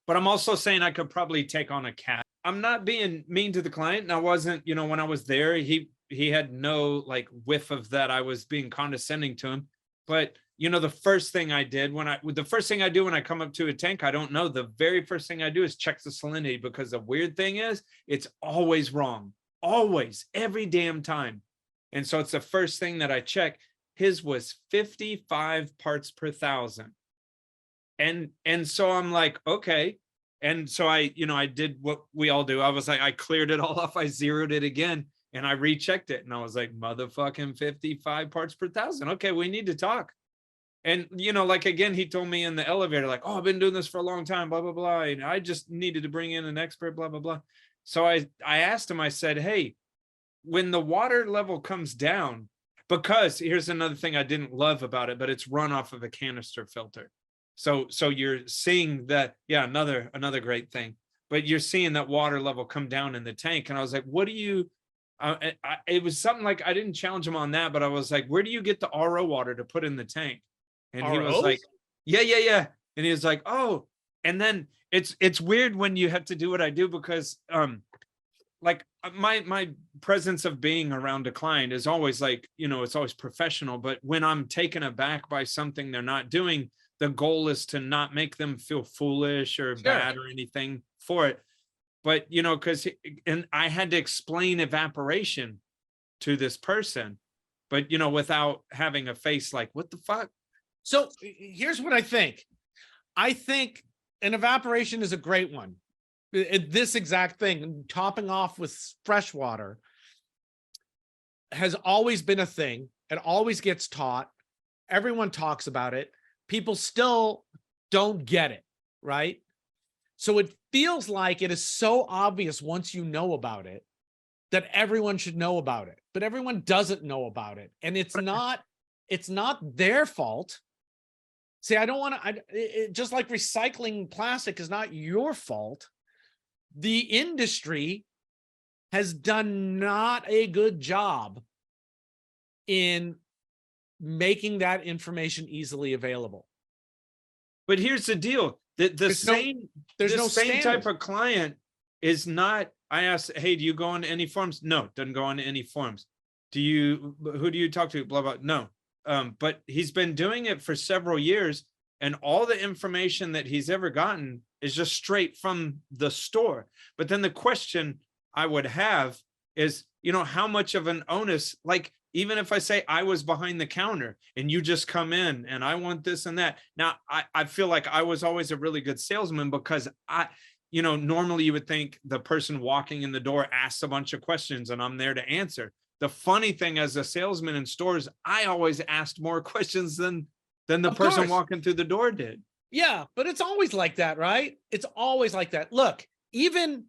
But I'm also saying I could probably take on a cat. I'm not being mean to the client. And I wasn't, when I was there, he had no like whiff of that. I was being condescending to him. But the first thing I did when I come up to a tank, I don't know. The very first thing I do is check the salinity, because the weird thing is it's always wrong. Always, every damn time. And so it's the first thing that I check. His was 55 parts per thousand. And so I'm like, okay. And so I did what we all do. I was like, I cleared it all off. I zeroed it again and I rechecked it. And I was like, motherfucking 55 parts per thousand. Okay, we need to talk. And, like, again, he told me in the elevator, like, oh, I've been doing this for a long time, blah, blah, blah. And I just needed to bring in an expert, blah, blah, blah. So I asked him, I said, hey, when the water level comes down, because here's another thing I didn't love about it, but it's run off of a canister filter. So you're seeing that, yeah, another great thing, but you're seeing that water level come down in the tank. And I was like, what do you, it was something like, I didn't challenge him on that, but I was like, where do you get the RO water to put in the tank? And he was like, yeah. And he was like, oh, and then it's weird when you have to do what I do, because like my presence of being around a client is always like, it's always professional. But when I'm taken aback by something they're not doing, the goal is to not make them feel foolish or bad or anything for it. But, because, and I had to explain evaporation to this person, but, without having a face like, what the fuck? So here's what I think. I think an evaporation is a great one. This exact thing, topping off with fresh water, has always been a thing. It always gets taught. Everyone talks about it. People still don't get it, right? So it feels like it is so obvious once you know about it that everyone should know about it, but everyone doesn't know about it. And it's not their fault. See, I don't want to, just like recycling plastic is not your fault. The industry has done not a good job in making that information easily available. But here's the deal. The same type of client is not, I asked, hey, do you go on any forums? No, doesn't go on any forums. Who do you talk to? Blah, blah. No. But he's been doing it for several years, and all the information that he's ever gotten is just straight from the store. But then the question I would have is, how much of an onus, like, even if I say I was behind the counter and you just come in and I want this and that. Now, I feel like I was always a really good salesman, because normally you would think the person walking in the door asks a bunch of questions and I'm there to answer. The funny thing, as a salesman in stores, I always asked more questions than the person walking through the door did. Yeah, but it's always like that, right? It's always like that. Look, even,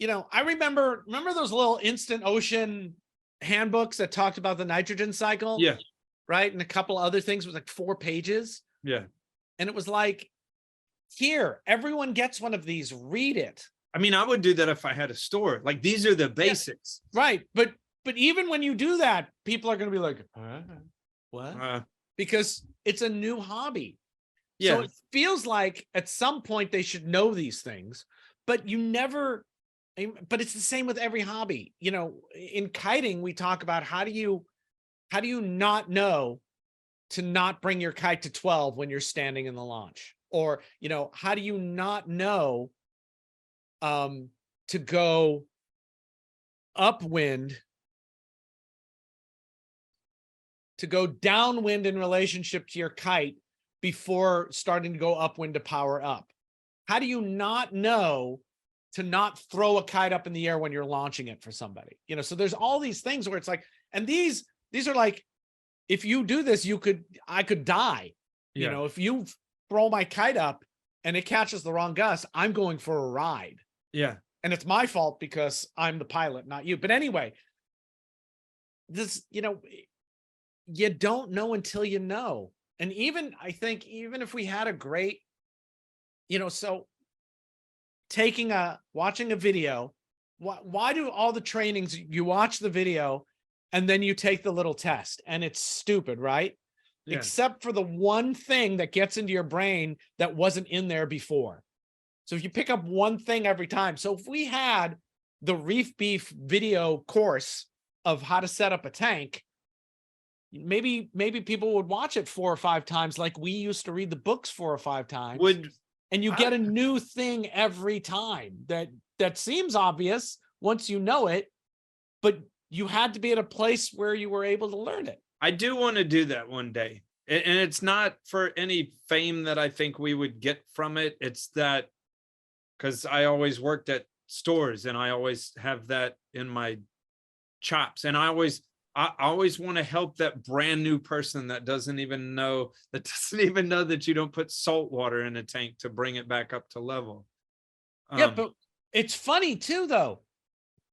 I remember those little Instant Ocean handbooks that talked about the nitrogen cycle? Yeah. Right? And a couple other things. It was like 4 pages. Yeah. And it was like, here, everyone gets one of these, read it. I mean, I would do that if I had a store. Like, these are the basics. Yeah, right. But even when you do that, people are going to be like, what? Because it's a new hobby. Yeah. So it feels like at some point they should know these things, but but it's the same with every hobby. In kiting, we talk about how do you not know to not bring your kite to 12 when you're standing in the launch? Or, how do you not know to go upwind, to go downwind in relationship to your kite before starting to go upwind to power up? How do you not know to not throw a kite up in the air when you're launching it for somebody? You know, so there's all these things where it's like, and these are like, if you do this, I could die. You know, if you throw my kite up and it catches the wrong gust, I'm going for a ride. Yeah. And it's my fault because I'm the pilot, not you. But anyway, this, you know, you don't know until you know. And even, I think, even if we had a great, you know, so watching a video, why do all the trainings, you watch the video and then you take the little test and it's stupid, right? Yeah. Except for the one thing that gets into your brain that wasn't in there before. So if you pick up one thing every time. So if we had the Reef Beef video course of how to set up a tank, maybe people would watch it 4 or 5 times, like we used to read the books 4 or 5 times. And you get a new thing every time that seems obvious once you know it, but you had to be at a place where you were able to learn it. I do want to do that one day. And it's not for any fame that I think we would get from it. It's that because I always worked at stores and I always have that in my chops. And I always want to help that brand new person that doesn't even know that you don't put salt water in a tank to bring it back up to level. Yeah, but it's funny too, though.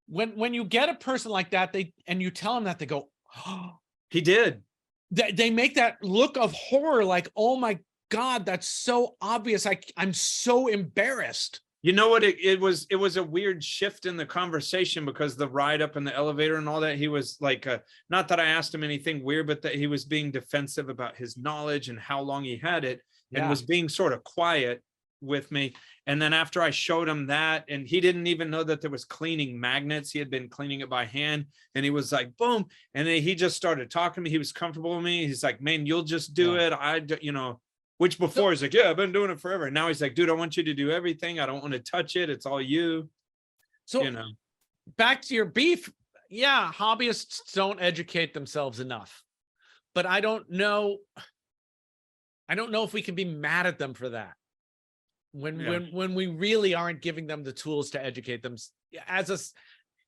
When you get a person like that, and you tell them that, they go, "Oh, he did." They make that look of horror, like, "Oh my God, that's so obvious. I'm so embarrassed." You know what? It was a weird shift in the conversation because the ride up in the elevator and all that, he was like, not that I asked him anything weird, but that he was being defensive about his knowledge and how long he had it, and was being sort of quiet with me. And then after I showed him that, and he didn't even know that there was cleaning magnets. He had been cleaning it by hand, and he was like, boom. And then he just started talking to me. He was comfortable with me. He's like, "Man, you'll just do it. You know, which before he's like, "Yeah, I've been doing it forever." And now he's like, "Dude, I want you to do everything. I don't want to touch it. It's all you." So, you know, back to your beef. Yeah. Hobbyists don't educate themselves enough, but I don't know if we can be mad at them for that. When we really aren't giving them the tools to educate them as a,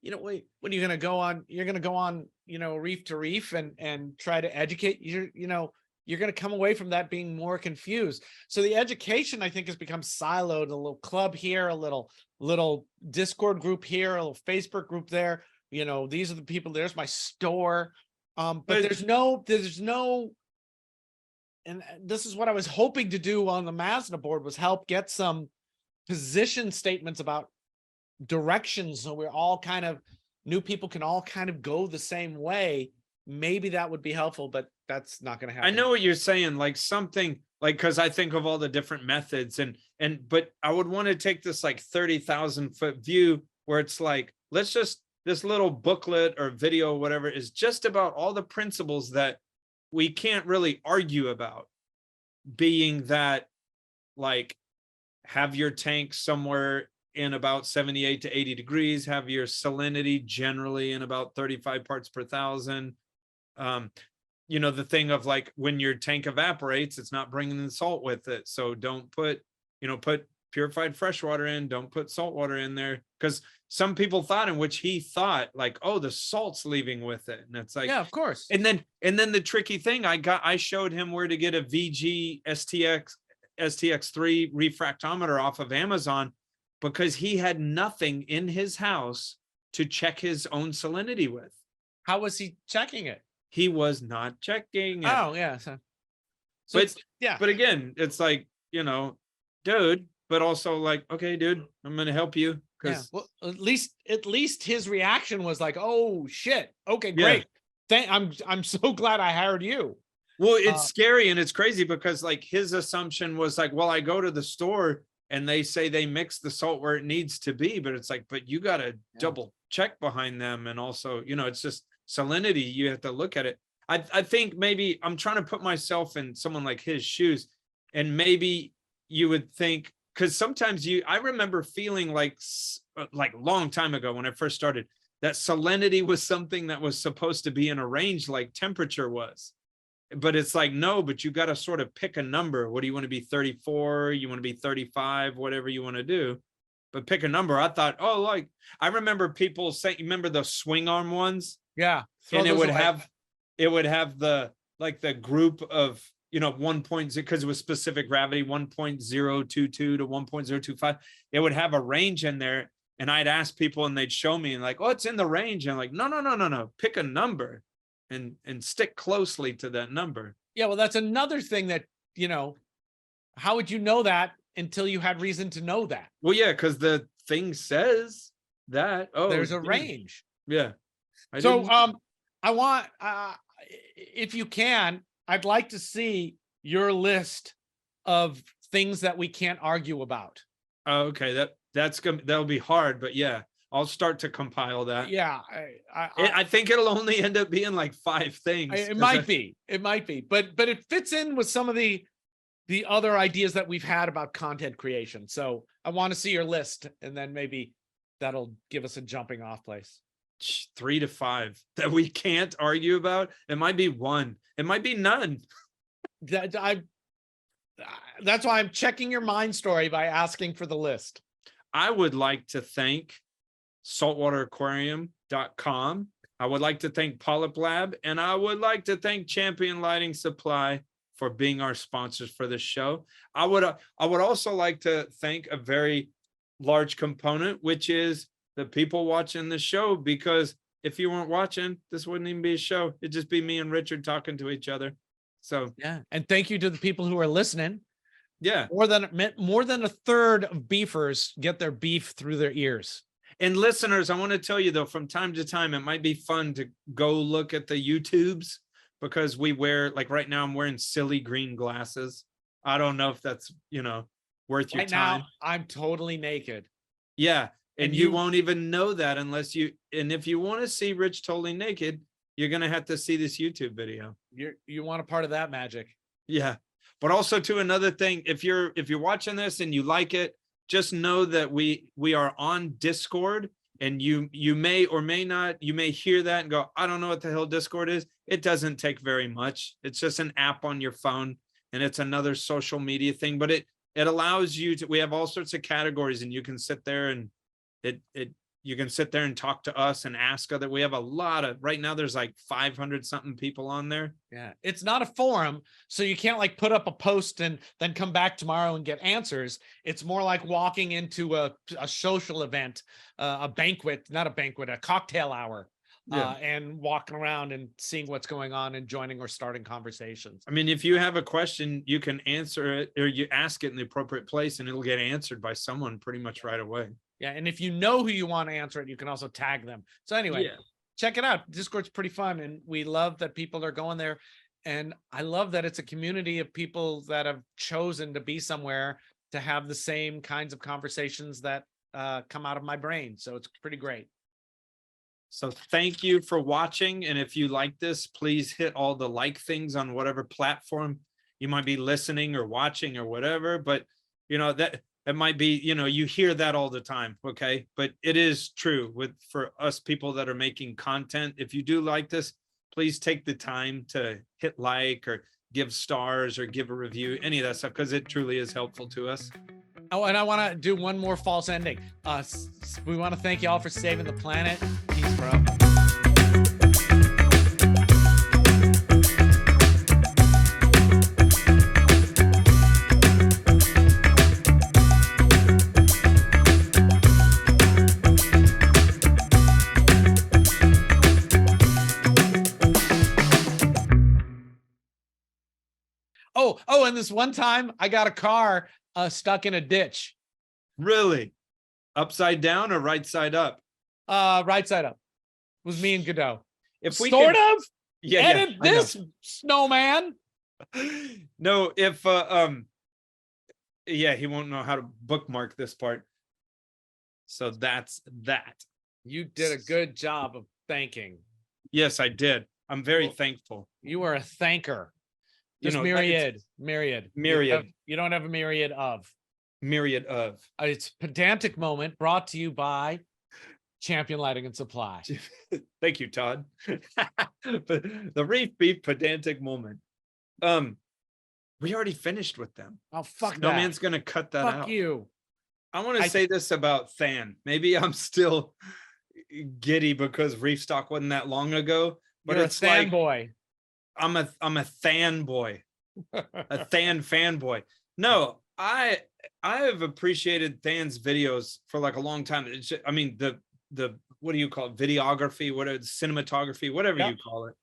you know, what are you going to go on? You're going to go on, you know, Reef to Reef and try to educate you're going to come away from that being more confused. So the education, I think, has become siloed. A little club here, a little Discord group here, a little Facebook group there. You know, these are the people. There's my store. But there's no, and this is what I was hoping to do on the Mazda board, was help get some position statements about directions. So we're all kind of, new people can all kind of go the same way. Maybe that would be helpful, but that's not going to happen. I know what you're saying, like something like, because I think of all the different methods but I would want to take this like 30,000 foot view where it's like, this little booklet or video, whatever, is just about all the principles that we can't really argue about, being that, like, have your tank somewhere in about 78 to 80 degrees, have your salinity generally in about 35 parts per thousand. You know, the thing of like, when your tank evaporates, it's not bringing the salt with it. So don't put purified fresh water in, don't put salt water in there. Because some people thought, in which he thought, like, oh, the salt's leaving with it. And it's like, yeah, of course. And then the tricky thing, I showed him where to get a VG STX3 refractometer off of Amazon, because he had nothing in his house to check his own salinity with. How was he checking it? He was not checking it. Oh, yeah. So but yeah. But again, it's like, you know, dude, but also like, okay, dude, I'm going to help you. Yeah. Well, at least his reaction was like, "Oh shit. Okay, great. I'm so glad I hired you." Well, it's scary and it's crazy because like his assumption was like, well, I go to the store and they say they mix the salt where it needs to be, but it's like, but you got to double check behind them. And also, you know, it's just salinity. You have to look at it. I think maybe I'm trying to put myself in someone like his shoes, and maybe you would think because sometimes I remember feeling like long time ago when I first started, that salinity was something that was supposed to be in a range like temperature was. But it's like, no, but you got to sort of pick a number. What do you want to be, 34? You want to be 35, whatever you want to do. But pick a number. I thought, oh, like, I remember people saying, you remember the swing arm ones? Yeah. And it would have the, like the group of, 1.0, because it was specific gravity, 1.022 to 1.025. It would have a range in there. And I'd ask people and they'd show me and like, oh, it's in the range. And I'm like, no. Pick a number and stick closely to that number. Yeah. Well, that's another thing that, how would you know that until you had reason to know that? Well, yeah, because the thing says that, there's a range. Yeah. I want, if you can, I'd like to see your list of things that we can't argue about. Oh, okay. That'll be hard, but yeah, I'll start to compile that. Yeah. I think it'll only end up being like 5 things. It might be, but it fits in with some of the other ideas that we've had about content creation. So I want to see your list, and then maybe that'll give us a jumping off place. 3 to 5 that we can't argue about. It might be 1. It might be none. That's why I'm checking your mind story by asking for the list. I would like to thank saltwateraquarium.com. I would like to thank PolypLab, and I would like to thank Champion Lighting Supply for being our sponsors for this show. I would also like to thank a very large component, which is the people watching the show, because if you weren't watching, this wouldn't even be a show. It'd just be me and Richard talking to each other. So yeah, and thank you to the people who are listening. Yeah, more than a third of beefers get their beef through their ears. And listeners, I want to tell you though, from time to time, it might be fun to go look at the YouTubes, because we wear, like right now, I'm wearing silly green glasses. I don't know if that's worth your time. Now, I'm totally naked. Yeah. And you won't even know that unless and if you want to see Rich totally naked, you're going to have to see this YouTube video. You want a part of that magic. Yeah. But also to another thing, if you're watching this and you like it, just know that we are on Discord, and you may or may not, you may hear that and go, I don't know what the hell Discord is. It doesn't take very much. It's just an app on your phone, and it's another social media thing, but it allows you to, we have all sorts of categories, and you can sit there and you can sit there and talk to us and ask other. We have a lot of, right now there's like 500 something people on there. Yeah. It's not a forum, so you can't like put up a post and then come back tomorrow and get answers. It's more like walking into a social event, a cocktail hour, and walking around and seeing what's going on and joining or starting conversations. I mean, if you have a question, you can answer it, or you ask it in the appropriate place, and it'll get answered by someone pretty much right away. Yeah, and if you know who you want to answer it, you can also tag them. So anyway, check it out. Discord's pretty fun, and we love that people are going there. And I love that it's a community of people that have chosen to be somewhere to have the same kinds of conversations that come out of my brain. So it's pretty great. So thank you for watching. And if you like this, please hit all the like things on whatever platform you might be listening or watching or whatever. But that might be, you hear that all the time. Okay. But it is true for us people that are making content. If you do like this, please take the time to hit like or give stars or give a review, any of that stuff, because it truly is helpful to us. Oh, and I want to do one more false ending. We want to thank you all for saving the planet. Peace, bro. Oh, and this one time I got a car stuck in a ditch. Really? Upside down or right side up? Right side up. It was me and Godot. If we sort of edit this, snowman. No, if he won't know how to bookmark this part. So that's that. You did a good job of thanking. Yes, I did. I'm very thankful. You are a thanker. Just myriad. Myriad. You don't have a myriad of. myriad of. It's Pedantic Moment brought to you by Champion Lighting and Supply. Thank you, Todd. But the Reef Beef Pedantic Moment. We already finished with them. Oh, fuck No that. man's gonna cut that Fuck out. you. I want to say this about Than. Maybe I'm still giddy because Reef stock wasn't that long ago, but You're it's a like fanboy. I'm a Than boy, a Than fanboy. No, I have appreciated Than's videos for like a long time. It's just, I mean, the what do you call it? Videography, cinematography, whatever Yep. you call it.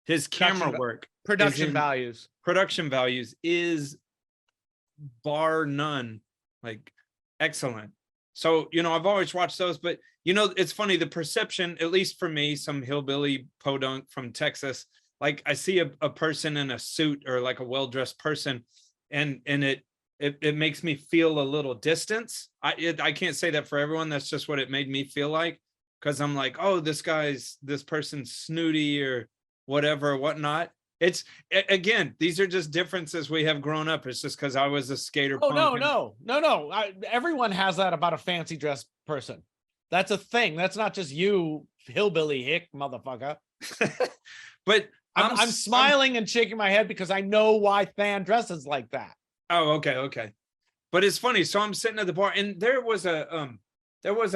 His camera work, Production in- values. production values is bar none, like excellent. So, you know, I've always watched those, but you know, it's funny, the perception, at least for me, some hillbilly podunk from Texas, like I see a person in a suit or like a well-dressed person, and it makes me feel a little distance. I can't say that for everyone. That's just what it made me feel like, because I'm like, oh, this person's snooty or whatever, whatnot. It's again, these are just differences we have grown up. It's just because I was a skater. Oh, punk no. Everyone has that about a fancy dressed person. That's a thing. That's not just you, hillbilly hick motherfucker. But I'm smiling and shaking my head because I know why Than dresses like that. Oh, okay. But it's funny. So I'm sitting at the bar, and there was a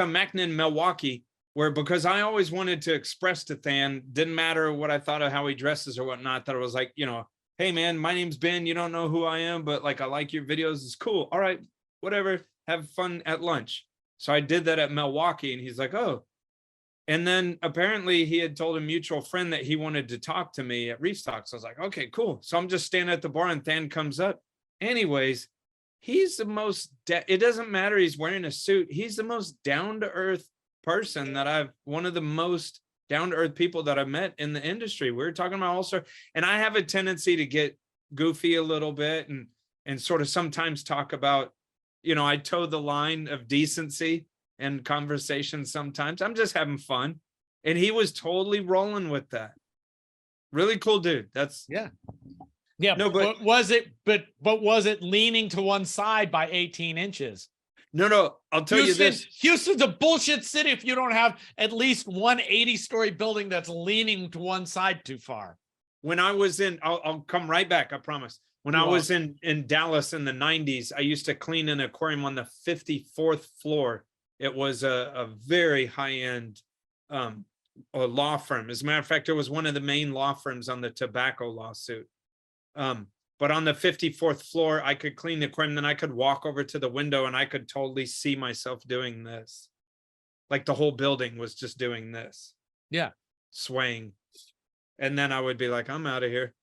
Mackin in Milwaukee where, because I always wanted to express to Than, didn't matter what I thought of how he dresses or whatnot, that it was like, you know, hey man, my name's Ben. You don't know who I am, but like I like your videos. It's cool. All right, whatever. Have fun at lunch. So I did that at Milwaukee, and he's like, oh. And then apparently he had told a mutual friend that he wanted to talk to me at Reef Stock. So I was like, okay, cool. So I'm just standing at the bar, and Than comes up. Anyways, he's the most, it doesn't matter. He's wearing a suit. He's the most down-to-earth person that one of the most down-to-earth people that I've met in the industry. We were talking about All-Star, and I have a tendency to get goofy a little bit and sort of sometimes talk about, you know, I toe the line of decency and conversation sometimes. I'm just having fun. And he was totally rolling with that. Really cool dude. Yeah, No, but was it leaning to one side by 18 inches? No, I'll tell you this. Houston's a bullshit city if you don't have at least one 80-story building that's leaning to one side too far. When I was I'll come right back, I promise. When I was in Dallas in the 90s, I used to clean an aquarium on the 54th floor. It was a very high-end a law firm. As a matter of fact, it was one of the main law firms on the tobacco lawsuit. But on the 54th floor, I could clean the aquarium, then I could walk over to the window and I could totally see myself doing this. Like the whole building was just doing this. Yeah. Swaying. And then I would be like, I'm out of here.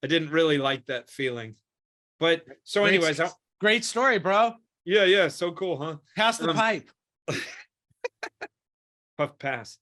I didn't really like that feeling. But so anyways. Great story, bro. Yeah. So cool, huh? Pass the pipe. Puff pass.